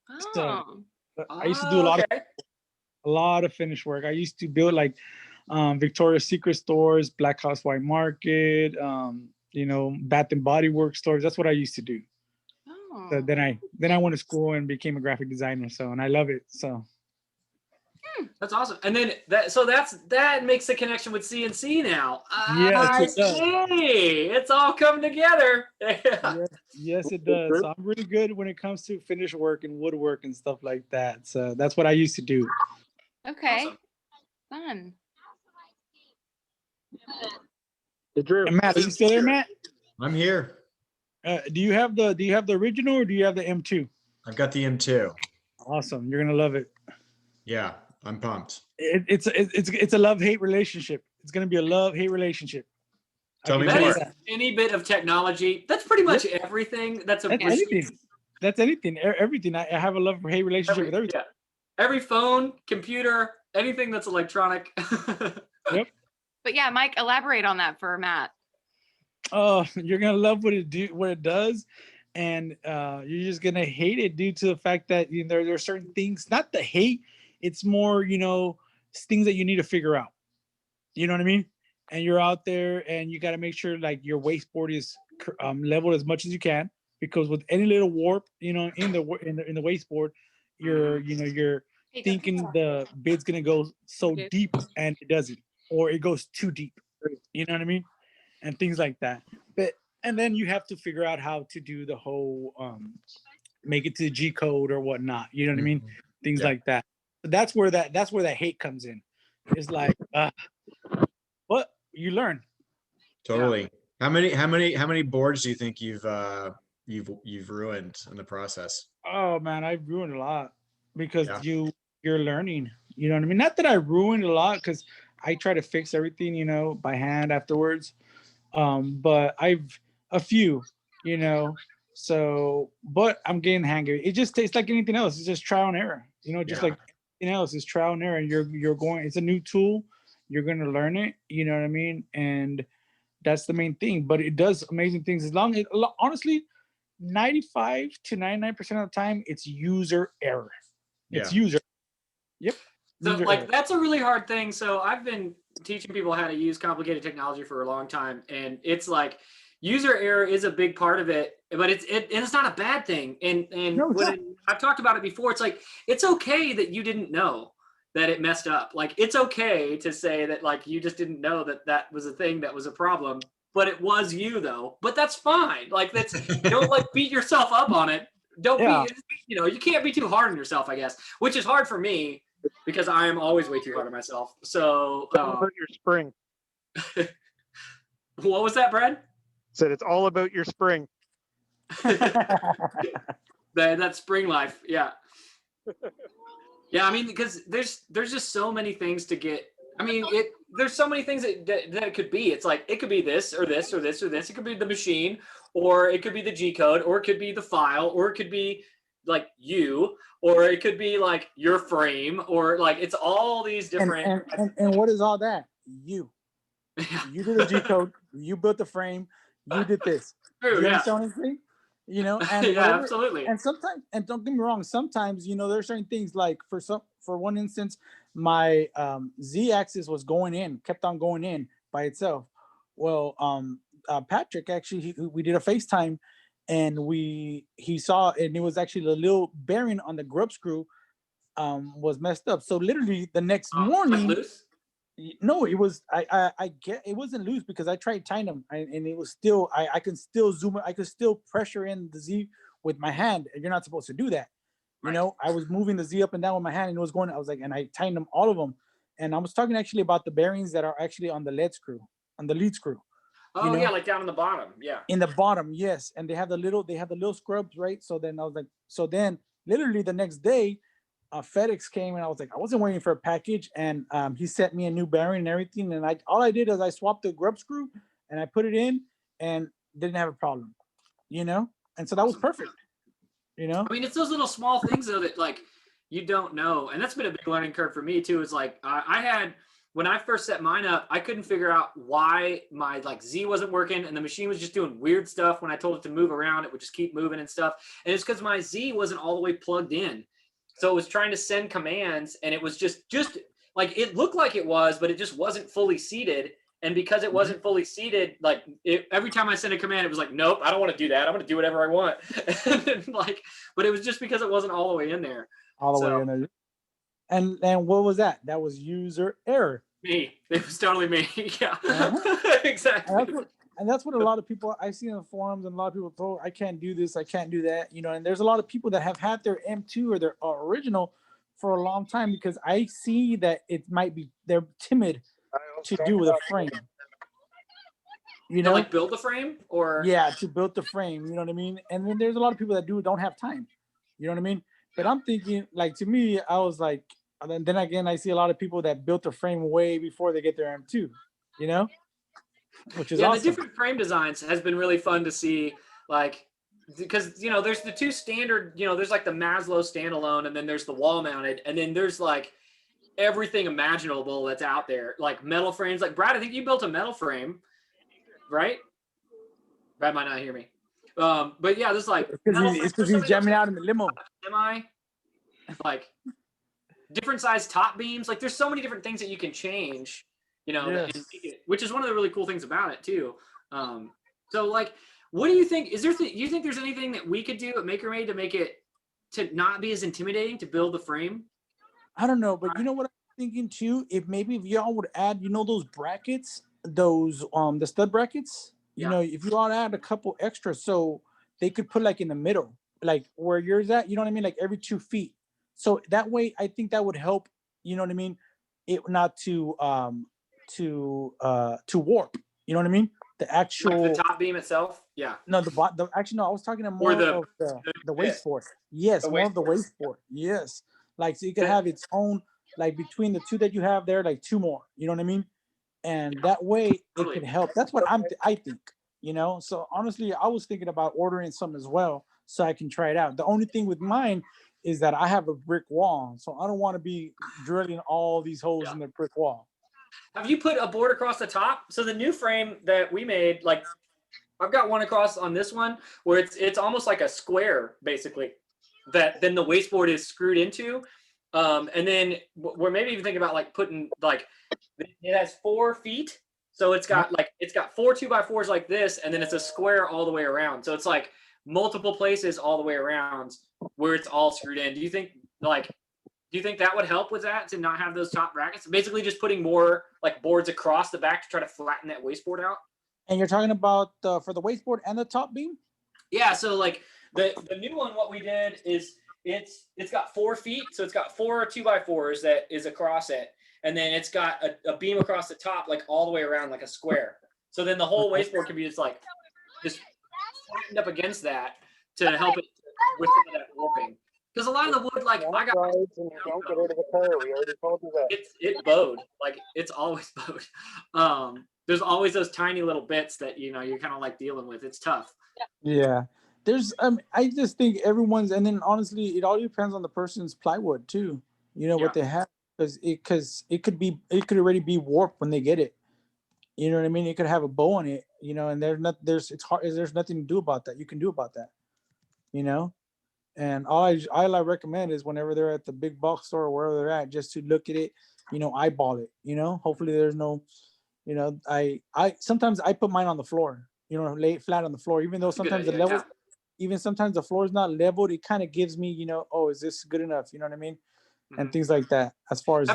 Oh. So I used to do a lot of finish work. I used to build like Victoria's Secret stores, Black House White Market, Bath and Body Works stores. That's what I used to do. Oh. So then I went to school and became a graphic designer. So, and I love it. So That's awesome. And then that makes the connection with CNC now. Yes, it does. See. It's all coming together. Yes, it does. So I'm really good when it comes to finish work and woodwork and stuff like that. So that's what I used to do. Okay. Awesome. Fun. Drew. And Matt, are you still there, Matt? I'm here. Do you have the original or do you have the M2? I've got the M2. Awesome. You're gonna love it. Yeah, I'm pumped. It's a love-hate relationship. It's gonna be a love-hate relationship. Tell me That more. is any bit of technology. That's pretty much everything. That's anything. That's anything. Everything. I have a love-hate relationship with everything. Yeah. Every phone, computer, anything that's electronic. Yep. But yeah, Mike, elaborate on that for Matt. Oh, you're gonna love what it does, and you're just gonna hate it due to the fact that there are certain things. Not the hate, it's more things that you need to figure out. You know what I mean? And you're out there, and you got to make sure like your wasteboard is leveled as much as you can, because with any little warp, in the wasteboard, you're thinking the bit's gonna go so deep, and it doesn't, or it goes too deep. You know what I mean? And things like that. And then you have to figure out how to do the whole make it to the G code or whatnot. You know what I mean? Things like that. But that's where that hate comes in. It's like, but you learn. Totally. How many boards do you think you've ruined in the process? Oh man, I've ruined a lot because you're learning. You know what I mean? Not that I ruined a lot, because I try to fix everything, by hand afterwards. But I've a few, so, but I'm getting the hang of it. It just tastes like anything else. It's just trial and error, just like anything else. It's trial and error, and it's a new tool. You're going to learn it. You know what I mean? And that's the main thing, but it does amazing things. Honestly, 95 to 99% of the time, it's user error. It's user. Yep. So like, that's a really hard thing. So I've been teaching people how to use complicated technology for a long time. And it's like, user error is a big part of it, but it's not a bad thing. And I've talked about it before. It's like, it's okay that you didn't know that it messed up. Like, it's okay to say that, like, you just didn't know that was a thing that was a problem, but it was you though. But that's fine. Like, don't like beat yourself up on it. Don't be, you can't be too hard on yourself, I guess, which is hard for me. because I am always way too hard on myself. So It's all about your spring. what was that, Brad? Said it's all about your spring. that spring life, yeah. Yeah, I mean, because there's just so many things to get. I mean, there's so many things that it could be. It's like it could be this or this or this or this. It could be the machine, or it could be the G code, or it could be the file, or it could be like you, or it could be like your frame, or like it's all these different. And what is all that? You. Yeah. You did the G code. You built the frame. You did this. True, You yeah. understand what I'm saying? You know, and yeah, whatever, absolutely. and sometimes, and don't get me wrong, sometimes, you know, there's certain things like for one instance, my Z-axis was going in, kept on going in by itself. Well, Patrick actually, we did a FaceTime, and he saw, and it was actually the little bearing on the grub screw was messed up. So literally the next morning, like loose? No, it was I get it wasn't loose because I tried tying them, and it was still I can still zoom, I could still pressure in the Z with my hand, and you're not supposed to do that. You know, I was moving the Z up and down with my hand, and it was going. I was like, and I tightened them, all of them, and I was talking actually about the bearings that are actually on the lead screw, on the lead screw. Oh, you know? yeah, like down in the bottom, yeah. In the bottom, yes, and they have the little scrubs, right? So then I was like, so then literally the next day, FedEx came, and I was like, I wasn't waiting for a package, and he sent me a new bearing and everything, and all I did is I swapped the grub screw and I put it in and didn't have a problem, you know, and so that was perfect, you know. I mean, it's those little small things though that like you don't know, and that's been a big learning curve for me too. Is like I had when I first set mine up, I couldn't figure out why my like Z wasn't working, and the machine was just doing weird stuff. When I told it to move around, it would just keep moving and stuff, and it's because my Z wasn't all the way plugged in. So it was trying to send commands, and it was just like it looked like it was, but it just wasn't fully seated. And because it wasn't fully seated, like every time I sent a command, it was like, nope, I don't want to do that. I'm going to do whatever I want. And like, but it was just because it wasn't all the way in there. All the way in there. And what was that? That was user error. Me. It was totally me. Yeah. Exactly. And that's what a lot of people I see in the forums, and a lot of people told, I can't do this, I can't do that, you know. And there's a lot of people that have had their M2 or their original for a long time, because I see that it might be they're timid to do with a frame. You know, like build the frame, or to build the frame, you know what I mean? And then there's a lot of people that don't have time. You know what I mean? But I'm thinking, like, to me, I was like, and then again, I see a lot of people that built the frame way before they get their M2, you know? Which is awesome. The different frame designs has been really fun to see, like, because, you know, there's the two standard, you know, there's like the Maslow standalone, and then there's the wall mounted, and then there's like everything imaginable that's out there, like metal frames. Like, Brad, I think you built a metal frame, right? Brad might not hear me. But yeah, there's like it's because he's jamming out in the limo. Like different size top beams. Like, there's so many different things that you can change, you know, Yes. which is one of the really cool things about it too. So like, what do you think? Is there? You think there's anything that we could do at MakerMade to make it to not be as intimidating to build the frame? I don't know, but you know what I'm thinking too? If y'all would add, you know, those brackets, those the stud brackets. You know, if you all add a couple extra, so they could put like in the middle, like where yours at. You know what I mean? Like every 2 feet. So that way, I think that would help. You know what I mean? It not to warp. You know what I mean? The actual like the top beam itself. Yeah. No, actually no. I was talking more of the wasteboard. Yes, more of the wasteboard. Yes, like so you can have its own, like between the two that you have there, like 2 more. You know what I mean? And that way it can help. That's what I think. You know. So honestly, I was thinking about ordering some as well, so I can try it out. The only thing with mine is that I have a brick wall, so I don't want to be drilling all these holes in the brick wall. Have you put a board across the top? So the new frame that we made, like I've got one across on this one where it's almost like a square basically that then the wasteboard is screwed into. And then we're maybe even thinking about like putting like, it has 4 feet. So it's got 4 2x4s like this, and then it's a square all the way around. So it's like multiple places all the way around where it's all screwed in. Do you think that would help with that, to not have those top brackets? Basically just putting more like boards across the back to try to flatten that wasteboard out. And you're talking about for the wasteboard and the top beam? Yeah. So like the new one, what we did is it's got 4 feet, so it's got 4 2x4s that is across it, and then it's got a beam across the top, like all the way around, like a square. So then the whole wasteboard can be just flattened up against that to help it withstand that warping. Because a lot of the wood, like I got, and you don't get rid of the tire. We already told you that. it bowed, like it's always bowed. There's always those tiny little bits that you're kind of like dealing with. It's tough. Yeah. There's I just think everyone's, and then honestly, it all depends on the person's plywood too. What they have, because it could already be warped when they get it. You know what I mean? It could have a bow on it, and there's nothing to do about that. You can do about that, And all I recommend is whenever they're at the big box store or wherever they're at, just to look at it, eyeball it, hopefully there's no, I sometimes I put mine on the floor, lay it flat on the floor, even though sometimes sometimes the floor is not leveled. It kind of gives me, oh, is this good enough? You know what I mean? Mm-hmm. And things like that. As far as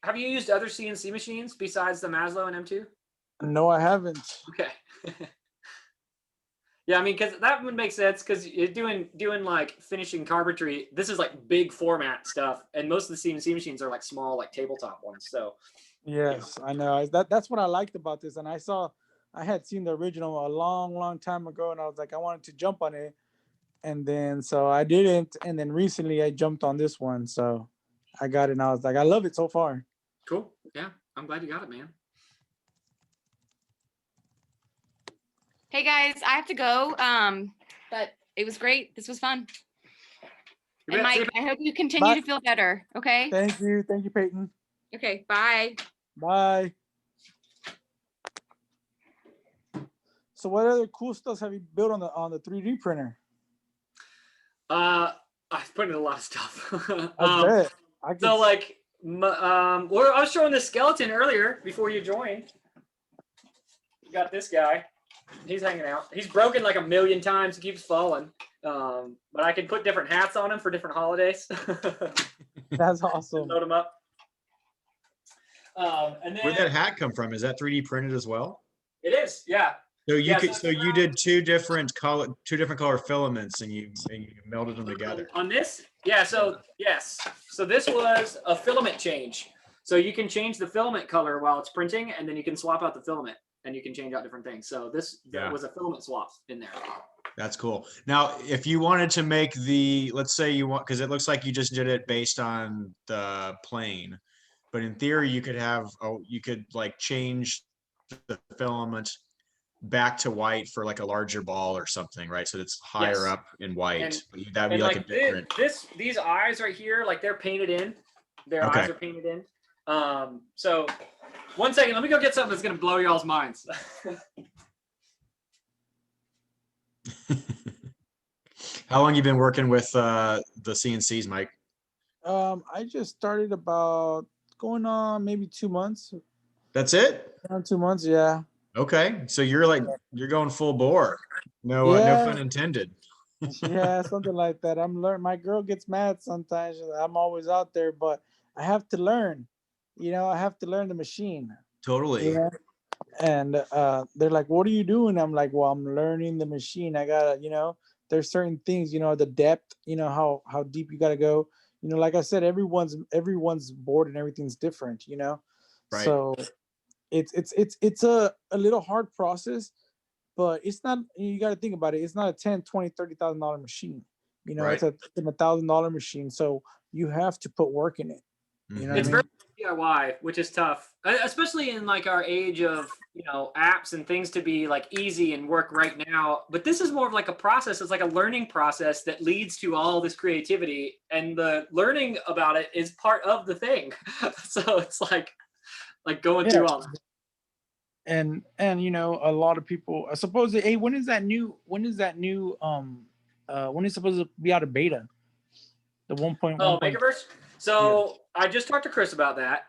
have you used other CNC machines besides the Maslow and M2? No, I haven't. Okay. Yeah, I mean, because that would make sense, because you're doing like finishing carpentry. This is like big format stuff, and most of the CNC machines are like small, like tabletop ones. So yes, I know. That's what I liked about this, and I had seen the original a long time ago, and I was like, I wanted to jump on it, and then so I didn't, and then recently I jumped on this one, so I got it, and I was like, I love it so far. Cool. Yeah, I'm glad you got it, man. Hey guys, I have to go. But it was great. This was fun. And Mike, I hope you continue to feel better. Okay. Thank you, Peyton. Okay. Bye. Bye. So, what other cool stuff have you built on the 3D printer? I've put in a lot of stuff. I bet. I was showing this skeleton earlier before you joined. You got this guy. He's hanging out. He's broken like 1,000,000 times. He keeps falling. But I can put different hats on him for different holidays. That's awesome. Load him up. And then, where'd that hat come from? Is that 3D printed as well? It is, yeah. So you did two different color filaments, and you melded them together. On this? Yeah, so yes. So this was a filament change. So you can change the filament color while it's printing, and then you can swap out the filament, and you can change out different things. So this was a filament swap in there. That's cool. Now, if you wanted to make let's say you want, because it looks like you just did it based on the plane, but in theory you could like change the filament back to white for like a larger ball or something, right? So it's higher up in white. That'd be like a different. These eyes right here, like they're painted in. Their eyes are painted in. So 1 second, let me go get something that's gonna blow y'all's minds. How long you been working with the CNCs, Mike? I just started about going on maybe 2 months. That's it? Around 2 months, yeah. Okay, so you're going full bore. No, no pun intended. Yeah, something like that. I'm learning. My girl gets mad sometimes. I'm always out there, but I have to learn. I have to learn the machine. Totally. Yeah. And they're like, "What are you doing?" I'm like, "Well, I'm learning the machine. I gotta, there's certain things, the depth, how deep you gotta go. Like I said, everyone's board and everything's different. Right. So it's a little hard process, but it's not. You got to think about it. It's not a $10,000, $20,000, $30,000 machine. Right. It's a $1,000 machine. So you have to put work in it. It's very DIY, which is tough, especially in like our age of apps and things to be like easy and work right now. But this is more of like a process. It's like a learning process that leads to all this creativity, and the learning about it is part of the thing. So it's like going through all that. And a lot of people suppose that, hey, when is supposed to be out of beta? The 1.1. Oh, Makerverse. So I just talked to Chris about that.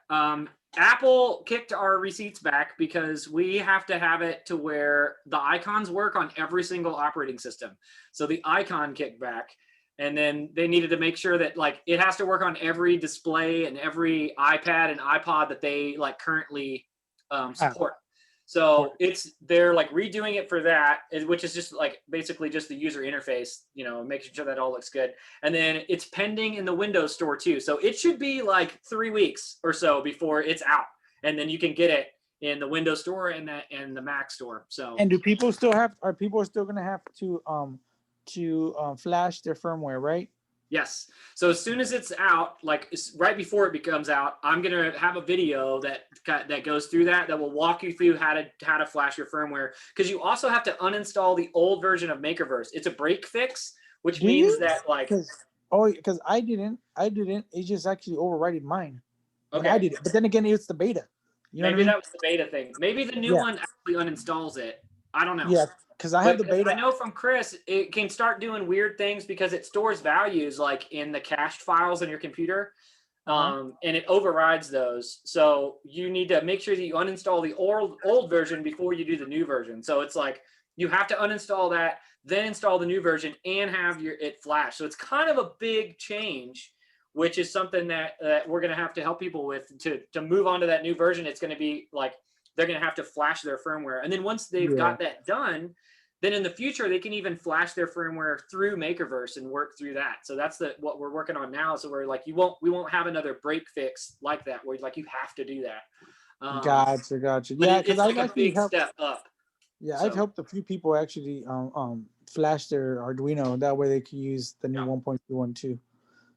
Apple kicked our receipts back because we have to have it to where the icons work on every single operating system. So the icon kicked back, and then they needed to make sure that like it has to work on every display and every iPad and iPod that they like currently support. So they're like redoing it for that, which is just like basically just the user interface, you know, making sure that all looks good. And then it's pending in the Windows Store too. So it should be like 3 weeks or so before it's out, and then you can get it in the Windows Store and the Mac Store. So. And are people still going to have to flash their firmware, right? Yes. So as soon as it's out, like right before it becomes out, I'm gonna have a video that goes through that will walk you through how to flash your firmware, because you also have to uninstall the old version of Makerverse. It's a break fix, which means that like because I didn't. It just actually overrided mine. Okay. I did it, but then again, it's the beta. You know Maybe what I mean? that was the beta thing. Maybe the new one actually uninstalls it. I don't know. Yeah, because I have the beta. I know from Chris, it can start doing weird things because it stores values like in the cached files on your computer, and it overrides those. So you need to make sure that you uninstall the old version before you do the new version. So it's like you have to uninstall that, then install the new version, and have it flash. So it's kind of a big change, which is something that we're going to have to help people with to move on to that new version. It's going to be like they're going to have to flash their firmware. And then once they've got that done, then in the future, they can even flash their firmware through Makerverse and work through that. So that's what we're working on now. So we're like, we won't have another break fix like that, where like you have to do that. Gotcha. Yeah, because it's like a big step up. Yeah, so I've helped a few people actually flash their Arduino. That way they can use the new 1.212.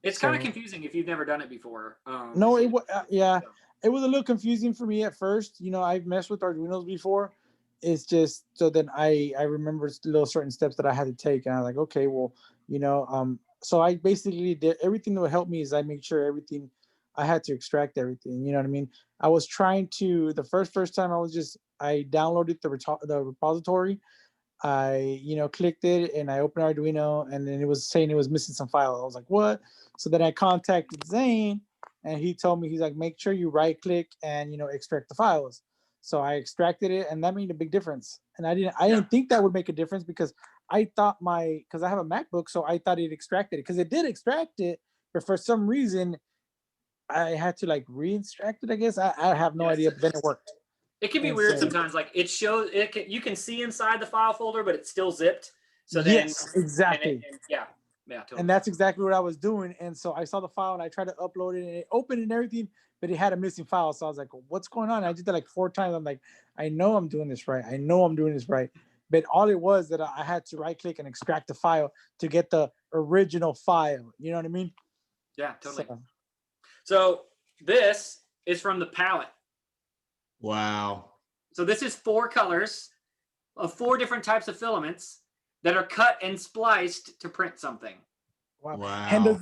It's kind of confusing if you've never done it before. No, it was it was a little confusing for me at first. You know, I've messed with Arduinos before. It's just so then I remember little certain steps that I had to take, and I was like, okay, well, you know, so I basically did everything that would help me is I made sure everything I had to extract everything. You know what I mean? I was trying to the first time I downloaded the repository. I clicked it and I opened Arduino, and then it was saying it was missing some file. I was like, what? So then I contacted Zane, and he told me, he's like, make sure you right click and extract the files. So I extracted it, and that made a big difference. And I didn't think that would make a difference, because I thought because I have a MacBook, so I thought it extracted it, because it did extract it, but for some reason I had to like re-extract it. I guess I have no idea, but then it worked. It can be weird sometimes. Like it shows you can see inside the file folder, but it's still zipped. So then, yes, exactly. Yeah, totally. And that's exactly what I was doing. And so I saw the file and I tried to upload it, and it opened and everything, but it had a missing file. So I was like, what's going on? And I did that like 4 times. I'm like, I know I'm doing this right. But all it was that I had to right click and extract the file to get the original file. You know what I mean? Yeah, totally. So this is from the palette. Wow. So this is 4 colors of 4 different types of filaments that are cut and spliced to print something. Wow. And does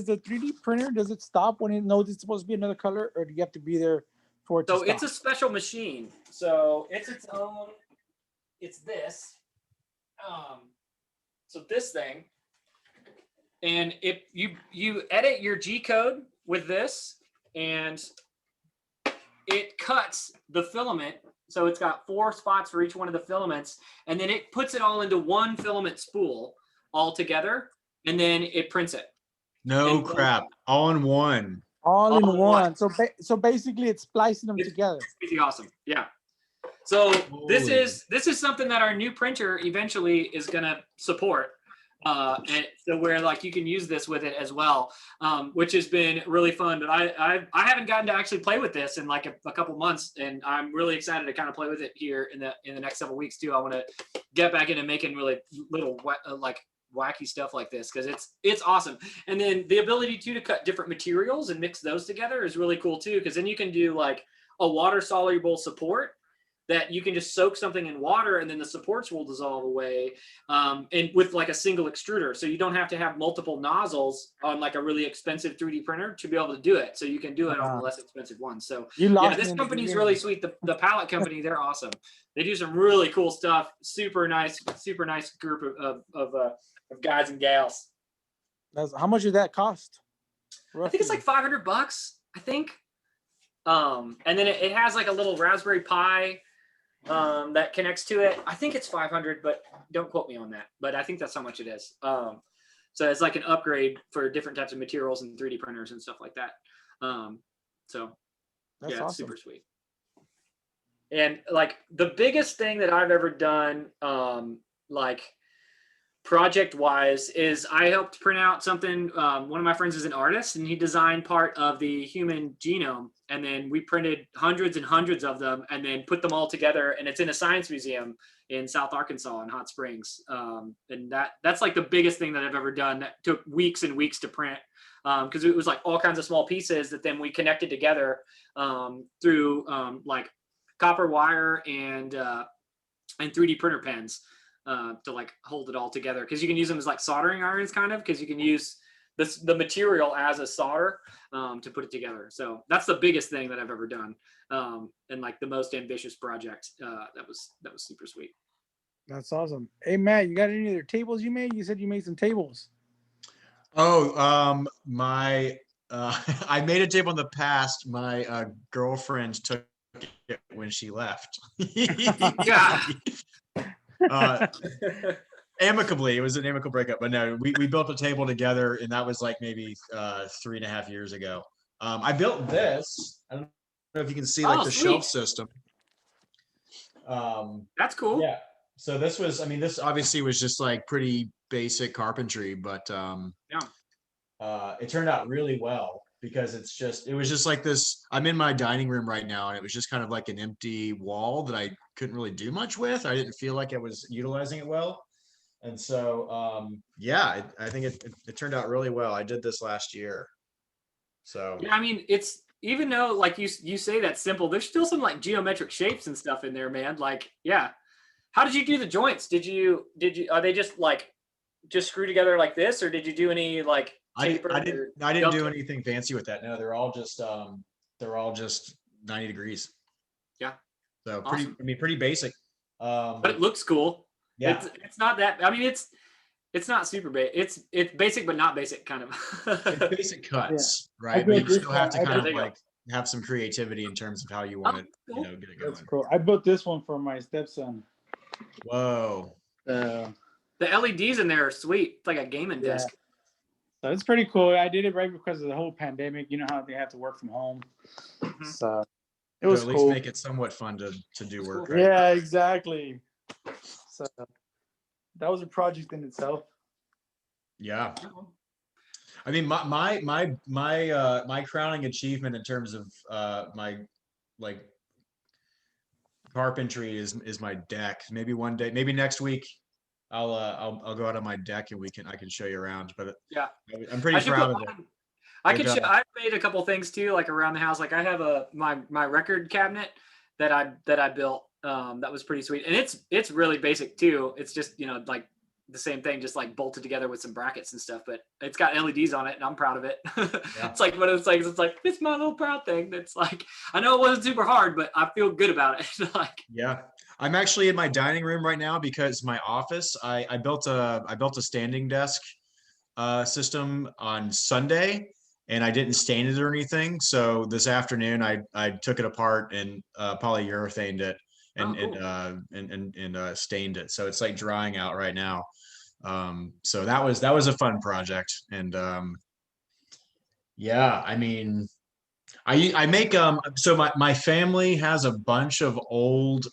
the 3D printer, does it stop when it knows it's supposed to be another color, or do you have to be there for it to stop? So it's a special machine. So it's its own. It's this. So this thing, and if you edit your G code with this, and it cuts the filament. So it's got 4 spots for each one of the filaments, and then it puts it all into one filament spool all together, and then it prints it. No crap. All in one. All in one. So basically it's splicing them together. It's pretty awesome. Yeah. So this is something that our new printer eventually is going to support. And so where like you can use this with it as well, which has been really fun. But I haven't gotten to actually play with this in like a couple months, and I'm really excited to kind of play with it here in the next several weeks too. I want to get back into making really little like wacky stuff like this, because it's awesome. And then the ability to cut different materials and mix those together is really cool too, because then you can do like a water soluble support that you can just soak something in water, and then the supports will dissolve away, and with like a single extruder. So you don't have to have multiple nozzles on like a really expensive 3D printer to be able to do it. So you can do it on the less expensive one. So yeah, this company's really sweet. The Palette Company, they're awesome. They do some really cool stuff. Super nice group of guys and gals. How much did that cost? Roughly? I think it's like $500, I think. And then it has like a little Raspberry Pi that connects to it. I think it's 500, but don't quote me on that. But I think that's how much it is. So it's like an upgrade for different types of materials and 3D printers and stuff like that. So that's awesome. Super sweet. And like the biggest thing that I've ever done, like project wise, is I helped print out something. One of my friends is an artist, and he designed part of the human genome, and then we printed hundreds and hundreds of them, and then put them all together. And it's in a science museum in South Arkansas in Hot Springs. And that's like the biggest thing that I've ever done. That took weeks and weeks to print, because it was like all kinds of small pieces that then we connected together through like copper wire and 3D printer pens to like hold it all together, because you can use them as like soldering irons, kind of, because you can use the material as a solder to put it together. So that's the biggest thing that I've ever done, and like the most ambitious project. That was super sweet. That's awesome. Hey Matt, you got any other tables you made? You said you made some tables. Oh, I made a table in the past. My girlfriend took it when she left. Yeah. Amicably, it was an amicable breakup, but no, we built a table together, and that was like maybe 3.5 years ago. I built this. I don't know if you can see like the shelf system. That's cool. Yeah. So this was, I mean, this obviously was just like pretty basic carpentry, but it turned out really well, because it was just like this. I'm in my dining room right now, and it was just kind of like an empty wall that I couldn't really do much with. I didn't feel like I was utilizing it well. And so, yeah, I think it turned out really well. I did this last year. So yeah, I mean, it's, even though like you say that's simple, there's still some like geometric shapes and stuff in there, man. Like, yeah. How did you do the joints? Are they just like screw together like this, or did you do any like taper? I didn't do anything fancy with that. No, they're all just 90 degrees. Yeah. So awesome. pretty basic. But it looks cool. Yeah. It's not that, I mean, it's not super basic. It's basic, but not basic, kind of. It's basic cuts, right? But you still have to kind of like have some creativity in terms of how you want to, get it going. That's cool. I built this one for my stepson. Whoa. The LEDs in there are sweet. It's like a gaming desk. So it's pretty cool. I did it right because of the whole pandemic. You know how they have to work from home. Mm-hmm. So it was at least cool. Make it somewhat fun to do work. Cool. Right? Yeah, exactly. So that was a project in itself. Yeah. I mean, my crowning achievement in terms of my like carpentry is my deck. Maybe one day, maybe next week, I'll go out on my deck and I can show you around. But yeah, I'm pretty proud of it. I've made a couple things too, like around the house. Like I have my record cabinet that I built. That was pretty sweet, and it's really basic too. It's just like the same thing, just like bolted together with some brackets and stuff. But it's got LEDs on it, and I'm proud of it. Yeah. It's like one of those things. It's like it's my little proud thing. That's like, I know it wasn't super hard, but I feel good about it. Like, yeah, I'm actually in my dining room right now because my office. I built a standing desk system on Sunday, and I didn't stain it or anything. So this afternoon, I took it apart and polyurethaned it and stained it. So it's like drying out right now. So that was a fun project. And yeah, I mean, I make so my family has a bunch of old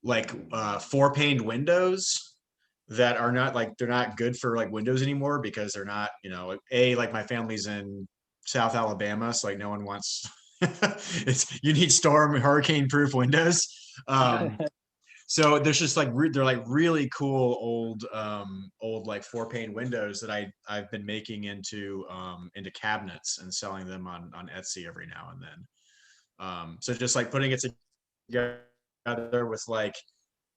like 4-paned windows that are not like, they're not good for like windows anymore because they're not, like my family's in South Alabama, so like no one wants you need storm hurricane proof windows. So there's just like they're like really cool old like 4-pane windows that I've been making into cabinets and selling them on Etsy every now and then. So just like putting it together with like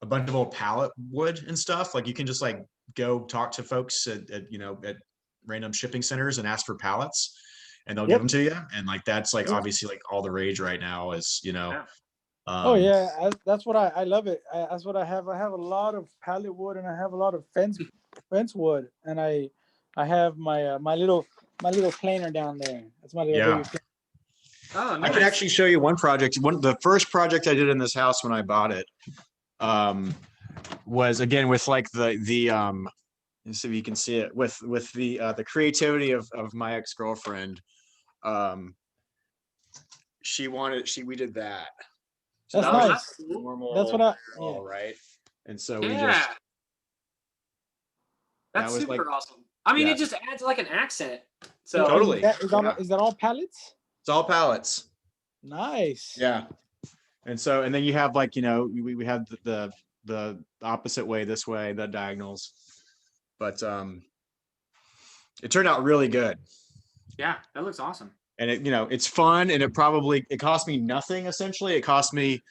a bunch of old pallet wood and stuff. Like you can just like go talk to folks at random shipping centers and ask for pallets, and they'll give them to you. And like that's like obviously like all the rage right now is oh yeah, that's what I love it. That's what I have. I have a lot of pallet wood, and I have a lot of fence wood, and I have my my little planer down there. That's my little baby. Oh, nice. I can actually show you one project. The first project I did in this house when I bought it was again with like the let's see if you can see it with the creativity of my ex-girlfriend. We did that. That's Oh, nice. that's cool. normal. That's what I. all right. And so Yeah. That's that was super like, awesome. I mean, yeah. it just adds like an accent. So And Totally. Is that all pallets? It's all pallets. Nice. Yeah. And so, and then you have like, we have the opposite way this way, the diagonals. But it turned out really good. yeah, that looks awesome. And it's fun, and it cost me nothing essentially. It cost me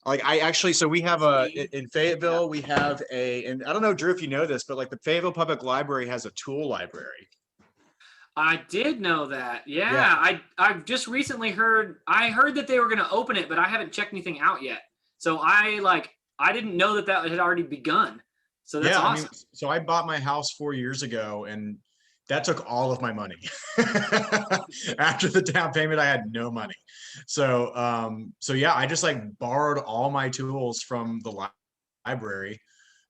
like so we have in Fayetteville, we have and I don't know, Drew, if you know this, but like the Fayetteville Public Library has a tool library. I did know that. Yeah. I've just recently heard that they were going to open it, but I haven't checked anything out yet. So I didn't know that had already begun. So that's awesome. I mean, so I bought my house 4 years ago, and that took all of my money. After the down payment, I had no money. So yeah, I just like borrowed all my tools from the library.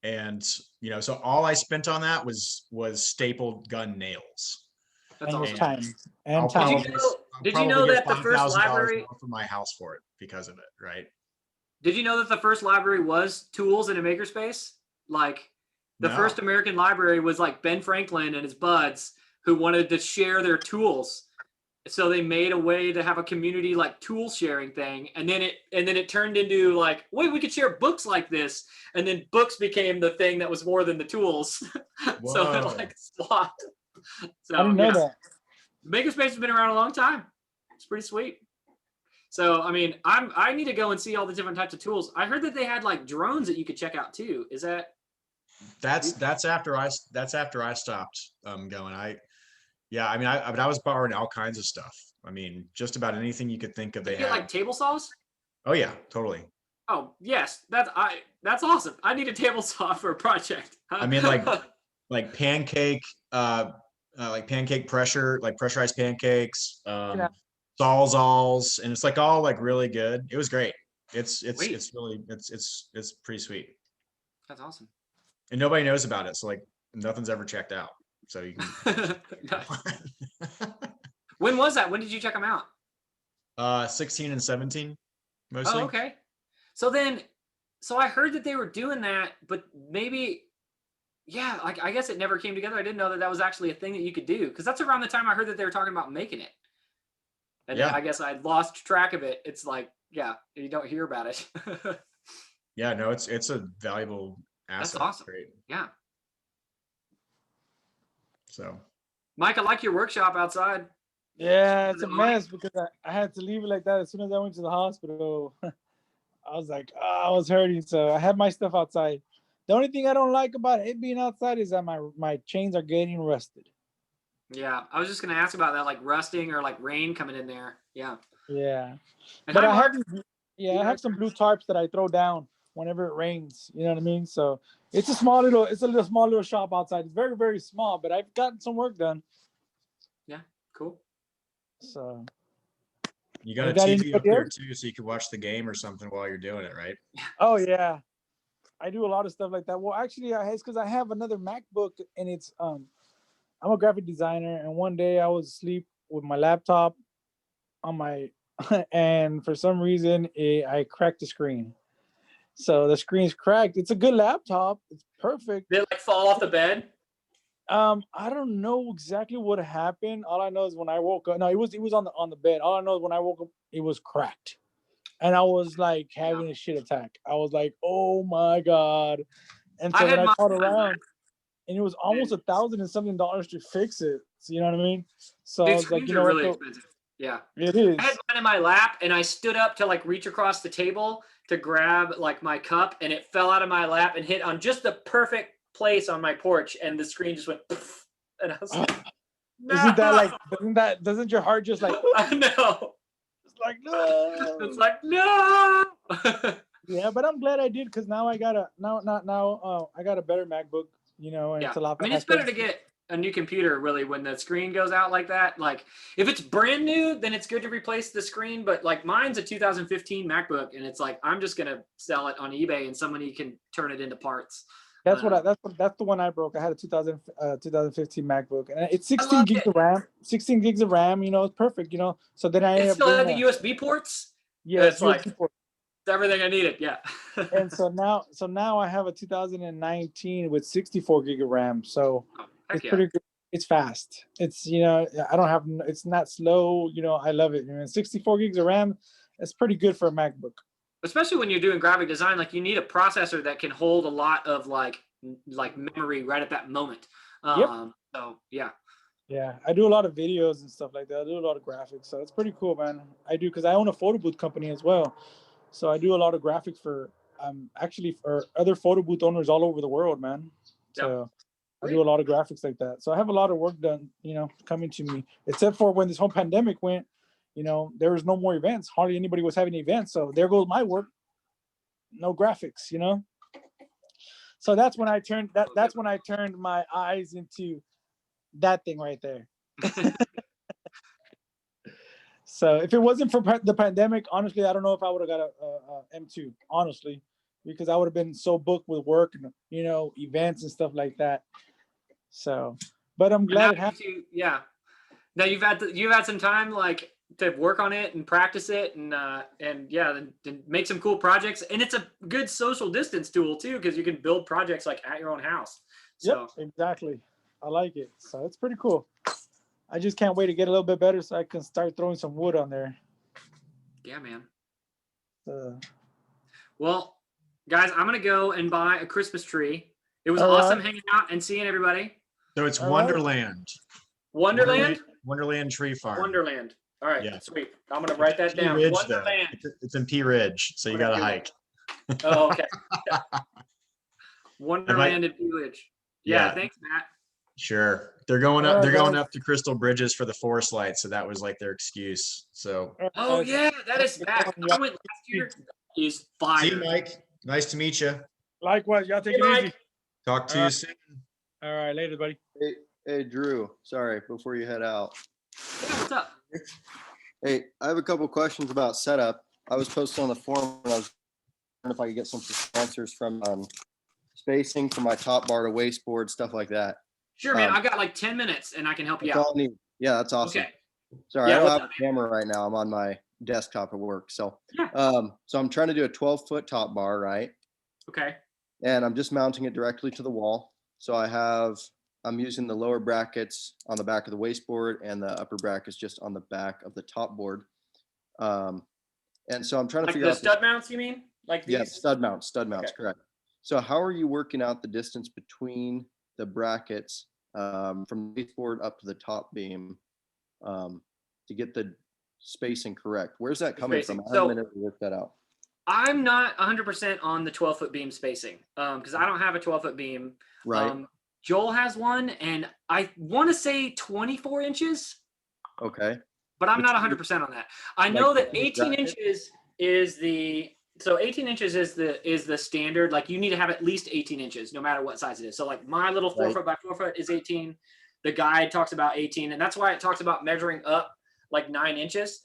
And so all I spent on that was stapled gun nails. That's and awesome. time. And time. Did you know that the first library for my house for it because of it, right? Did you know that the first library was tools in a makerspace? Like the first American library was like Ben Franklin and his buds who wanted to share their tools. So they made a way to have a community like tool sharing thing. And then it turned into like, wait, we could share books like this. And then books became the thing that was more than the tools. So it like swapped. So I didn't know that. Makerspace has been around a long time. It's pretty sweet. So I mean, I need to go and see all the different types of tools. I heard that they had like drones that you could check out too. Is that? That's after I stopped going. I was borrowing all kinds of stuff. I mean, just about anything you could think of. They had like table saws. Oh yeah, totally. Oh yes, that's awesome. I need a table saw for a project. I mean, like pancake, like pancake pressure, like pressurized pancakes, sawzalls, and it's like all like really good. It was great. It's really it's pretty sweet. That's awesome. And nobody knows about it, so like nothing's ever checked out. So you can. When was that? When did you check them out? 16 and 17, mostly. Oh, okay. So I heard that they were doing that, but maybe, yeah, like I guess it never came together. I didn't know that was actually a thing that you could do, because that's around the time I heard that they were talking about making it. And then I guess I lost track of it. It's like, yeah, you don't hear about it. Yeah, no, it's a valuable asset. That's awesome. Great. Yeah. So, Mike, I like your workshop outside. Yeah, it's a mess because I had to leave it like that as soon as I went to the hospital. I was like, I was hurting, so I have my stuff outside. The only thing I don't like about it being outside is that my chains are getting rusted. Yeah, I was just gonna ask about that, like rusting or like rain coming in there. Yeah. Yeah, And but I have some blue tarps that I throw down whenever it rains. You know what I mean? So it's a small little shop outside. It's very, very small, but I've gotten some work done. Yeah, cool. So you got a TV up there too, so you can watch the game or something while you're doing it, right? Oh yeah, I do a lot of stuff like that. Well, actually, it's because I have another MacBook, and it's I'm a graphic designer, and one day I was asleep with my laptop on my, and for some reason I cracked the screen. So the screen's cracked. It's a good laptop. It's perfect. Did it like fall off the bed? I don't know exactly what happened. All I know is when I woke up, no, it was on the bed. All I know is when I woke up, it was cracked. And I was like having a shit attack. I was like, oh my God. And so when I called around, and it was almost $1,000 and something to fix it. So, you know what I mean? So Dude, I was like, screens are really expensive. Yeah. It is. I had mine in my lap, and I stood up to like reach across the table to grab like my cup, and it fell out of my lap and hit on just the perfect place on my porch, and the screen just went poof, and I was like, no! Isn't that doesn't your heart just like I know. It's like no. It's like no. Yeah, but I'm glad I did, because now I got a I got a better MacBook, you know, and it's a lot. I mean, it's better to get a new computer really when the screen goes out like that. Like if it's brand new, then it's good to replace the screen. But like mine's a 2015 MacBook, and it's like I'm just gonna sell it on eBay and somebody can turn it into parts. That's the one I broke. I had a 2015 MacBook, and it's 16 gigs of RAM. 16 gigs of RAM, you know, it's perfect, you know. So then I still have the USB ports. Yeah, it's like everything I needed. Yeah. And so now I have a 2019 with 64 gig of RAM. So it's pretty good. It's fast. It's, I don't have, it's not slow. I love it. 64 gigs of RAM, that's pretty good for a MacBook. Especially when you're doing graphic design, like you need a processor that can hold a lot of like memory right at that moment. Yep. So yeah. Yeah, I do a lot of videos and stuff like that. I do a lot of graphics, so it's pretty cool, man. I do because I own a photo booth company as well, so I do a lot of graphics for actually for other photo booth owners all over the world, man. So I do a lot of graphics like that. So I have a lot of work done, coming to me. Except for when this whole pandemic went, there was no more events. Hardly anybody was having events. So there goes my work. No graphics, So that's when I turned that's when I turned my eyes into that thing right there. So if it wasn't for the pandemic, honestly, I don't know if I would have got a M2, honestly, because I would have been so booked with work and events and stuff like that. So, but I'm glad it happened. Yeah. Now you've had some time like to work on it and practice it and make some cool projects, and it's a good social distance tool too because you can build projects like at your own house. So. Yep, exactly. I like it. So it's pretty cool. I just can't wait to get a little bit better so I can start throwing some wood on there. Yeah, man. Well, guys, I'm gonna go and buy a Christmas tree. It was awesome hanging out and seeing everybody. So it's Wonderland. Wonderland? Wonderland Tree Farm. Wonderland. All right, yeah. Sweet. I'm gonna write that down. Ridge, Wonderland. It's in P Ridge, so you got to hike. Oh, okay. Wonderland in P Ridge. Yeah, thanks, Matt. Sure. They're going up. They're going up to Crystal Bridges for the Forest Lights, so that was like their excuse. So. Oh yeah, that is back. I went last year. Is fire. See you, Mike. Nice to meet you. Likewise. Y'all take it easy. Talk to you soon. All right, later, buddy. Hey, Drew. Sorry, before you head out. Yeah, what's up? Hey, I have a couple questions about setup. I was posting on the forum and I was wondering if I could get some answers from spacing for my top bar to waist board, stuff like that. Sure, man. I've got like 10 minutes and I can help you out. Yeah, that's awesome. Okay. Sorry, I don't have a camera right now. I'm on my desktop at work. So, so I'm trying to do a 12-foot top bar, right? Okay. And I'm just mounting it directly to the wall. So I'm using the lower brackets on the back of the waist board and the upper brackets just on the back of the top board. And so I'm trying to figure out the stud mounts, you mean? Like these? Yeah, stud mounts, correct. So how are you working out the distance between the brackets from the waist board up to the top beam to get the spacing correct? Where's that coming from? I haven't been able to work that out. I'm not 100% on the 12-foot beam spacing because I don't have a 12-foot beam. Right. Joel has one, and I want to say 24 inches. Okay. But I'm not 100% on that. I know that 18 inches is the 18 inches is the standard. Like you need to have at least 18 inches, no matter what size it is. So like my little 4 foot by 4 foot is 18. The guide talks about 18, and that's why it talks about measuring up like 9 inches.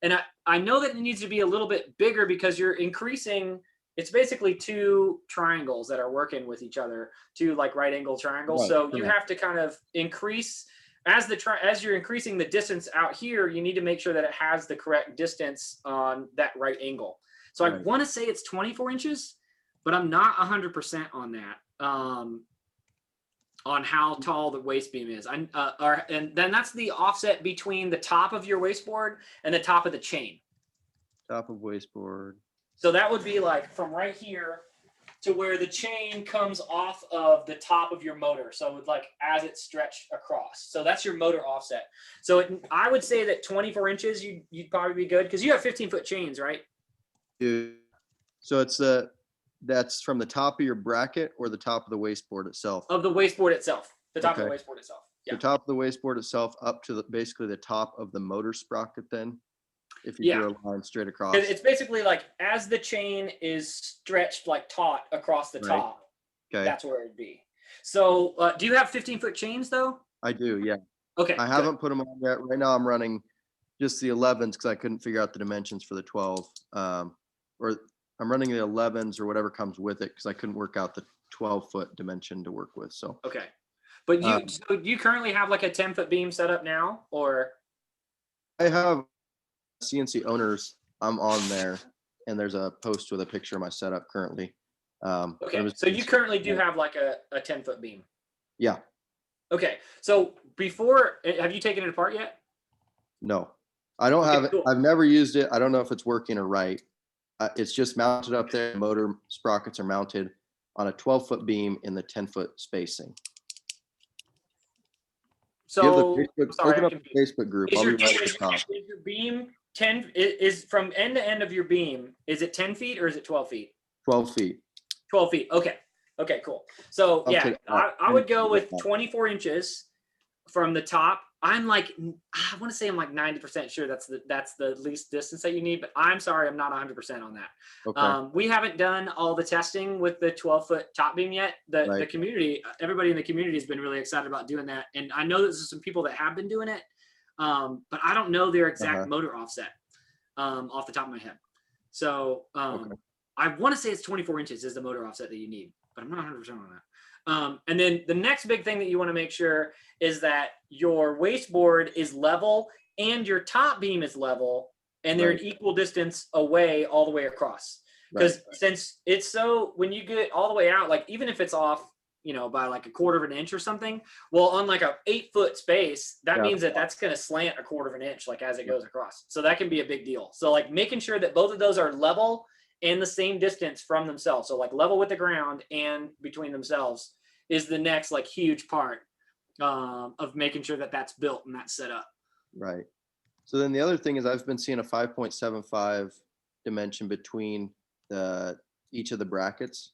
And I know that it needs to be a little bit bigger because you're increasing. It's basically two triangles that are working with each other, two like right angle triangles. Right, so you have to kind of increase as you're increasing the distance out here, you need to make sure that it has the correct distance on that right angle. So I want to say it's 24 inches, but I'm not 100% on that, on how tall the waist beam is. And then that's the offset between the top of your waist board and the top of the chain. Top of waist board. So that would be like from right here to where the chain comes off of the top of your motor. So it's like as it's stretched across. So that's your motor offset. So I would say that 24 inches, you'd probably be good because you have 15-foot chains, right? Dude. So that's from the top of your bracket or the top of the waist board itself? Of the waist board itself. The top of the waist board itself. Yeah. The top of the waist board itself up to basically the top of the motor sprocket then? If you do a line straight across. It's basically like as the chain is stretched like taut across the top, that's where it'd be. So do you have 15-foot chains though? I do, yeah. Okay. I haven't put them on yet. Right now I'm running just the 11s because I couldn't figure out the dimensions for the 12. Or I'm running the 11s or whatever comes with it because I couldn't work out the 12-foot dimension to work with. So okay. But you currently have like a 10-foot beam set up now, or? I have CNC owners. I'm on there, and there's a post with a picture of my setup currently. Okay, so you currently do have like a 10-foot beam. Yeah. Okay, so before, have you taken it apart yet? No, I don't Okay, have it. cool. I've never used it. I don't know if it's working or right. It's just mounted up there. Motor sprockets are mounted on a 12-foot beam in the 10-foot spacing. So, Open up the Facebook group. Is I'll your, be right at is, the top. is your beam 10, is from end to end of your beam, is it 10 feet or is it 12 feet? 12 feet. 12 feet, okay. Okay, cool. So yeah, I would go with 10 24 inches from the top. I'm like, I want to say I'm like 90% sure that's the least distance that you need, but I'm sorry, I'm not 100% on that. Okay. We haven't done all the testing with the 12-foot top beam yet. The community, everybody in the community has been really excited about doing that. And I know there's some people that have been doing it, but I don't know their exact motor offset off the top of my head. So I want to say it's 24 inches is the motor offset that you need, but I'm not 100% on that. And then the next big thing that you want to make sure is that your wasteboard is level and your top beam is level and they're an equal distance away all the way across. Because since it's so, when you get all the way out, like even if it's off, you know, by like a quarter of an inch or something, well, on like a 8-foot space, that means that that's going to slant a quarter of an inch, like as it goes across. So that can be a big deal. So like making sure that both of those are level and the same distance from themselves. So like level with the ground and between themselves is the next like huge part of making sure that that's built and that's set up. Right. So then the other thing is I've been seeing a 5.75 dimension between each of the brackets.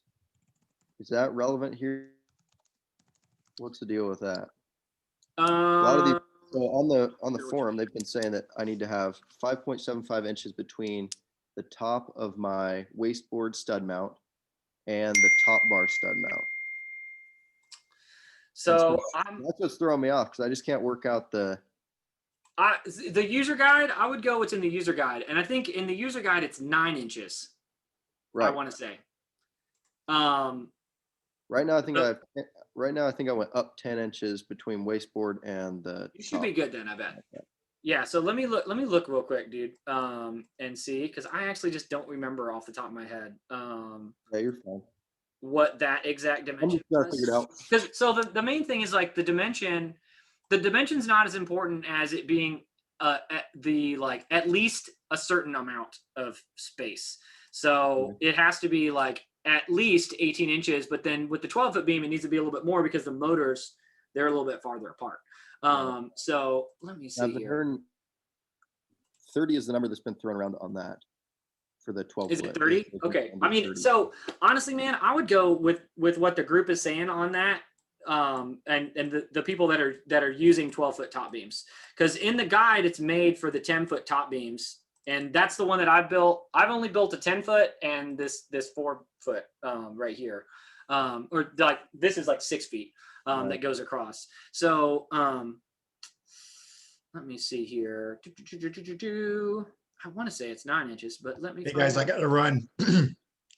Is that relevant here? What's the deal with that? A lot of these, so on the forum, they've been saying that I need to have 5.75 inches between the top of my wasteboard stud mount and the top bar stud mount. So that's what's throwing me off because I just can't work out the user guide. I would go what's in the user guide, and I think in the user guide it's 9 inches. Right. I want to say. Right now, I think I went up 10 inches between wasteboard and the. You should be good then, I bet. Yeah. So let me look real quick, dude, and see, because I actually just don't remember off the top of my head. Yeah, you're fine. What that exact dimension was. Figure it out. Because so the main thing is like the dimension's not as important as it being at least a certain amount of space. So it has to be like at least 18 inches, but then with the 12-foot beam, it needs to be a little bit more because the motors, they're a little bit farther apart. So let me see here. 30 is the number that's been thrown around on that for the 12. Is it 30? Okay. I mean, so honestly, man, I would go with what the group is saying on that. And the people that are using 12-foot top beams, because in the guide, it's made for the 10-foot top beams. And that's the one that I built. I've only built a 10-foot and this 4-foot right here. Or like, this is like 6 feet that goes across. So let me see here. I want to say it's 9 inches, but let me. Hey guys, I got to run.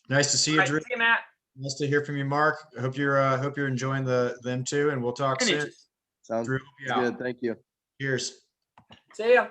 Nice to see you, Drew. Hey, Matt. Nice to hear from you, Mark. I hope you're enjoying them too, and we'll talk soon. Sounds Drew, good. Thank you. Cheers. See ya.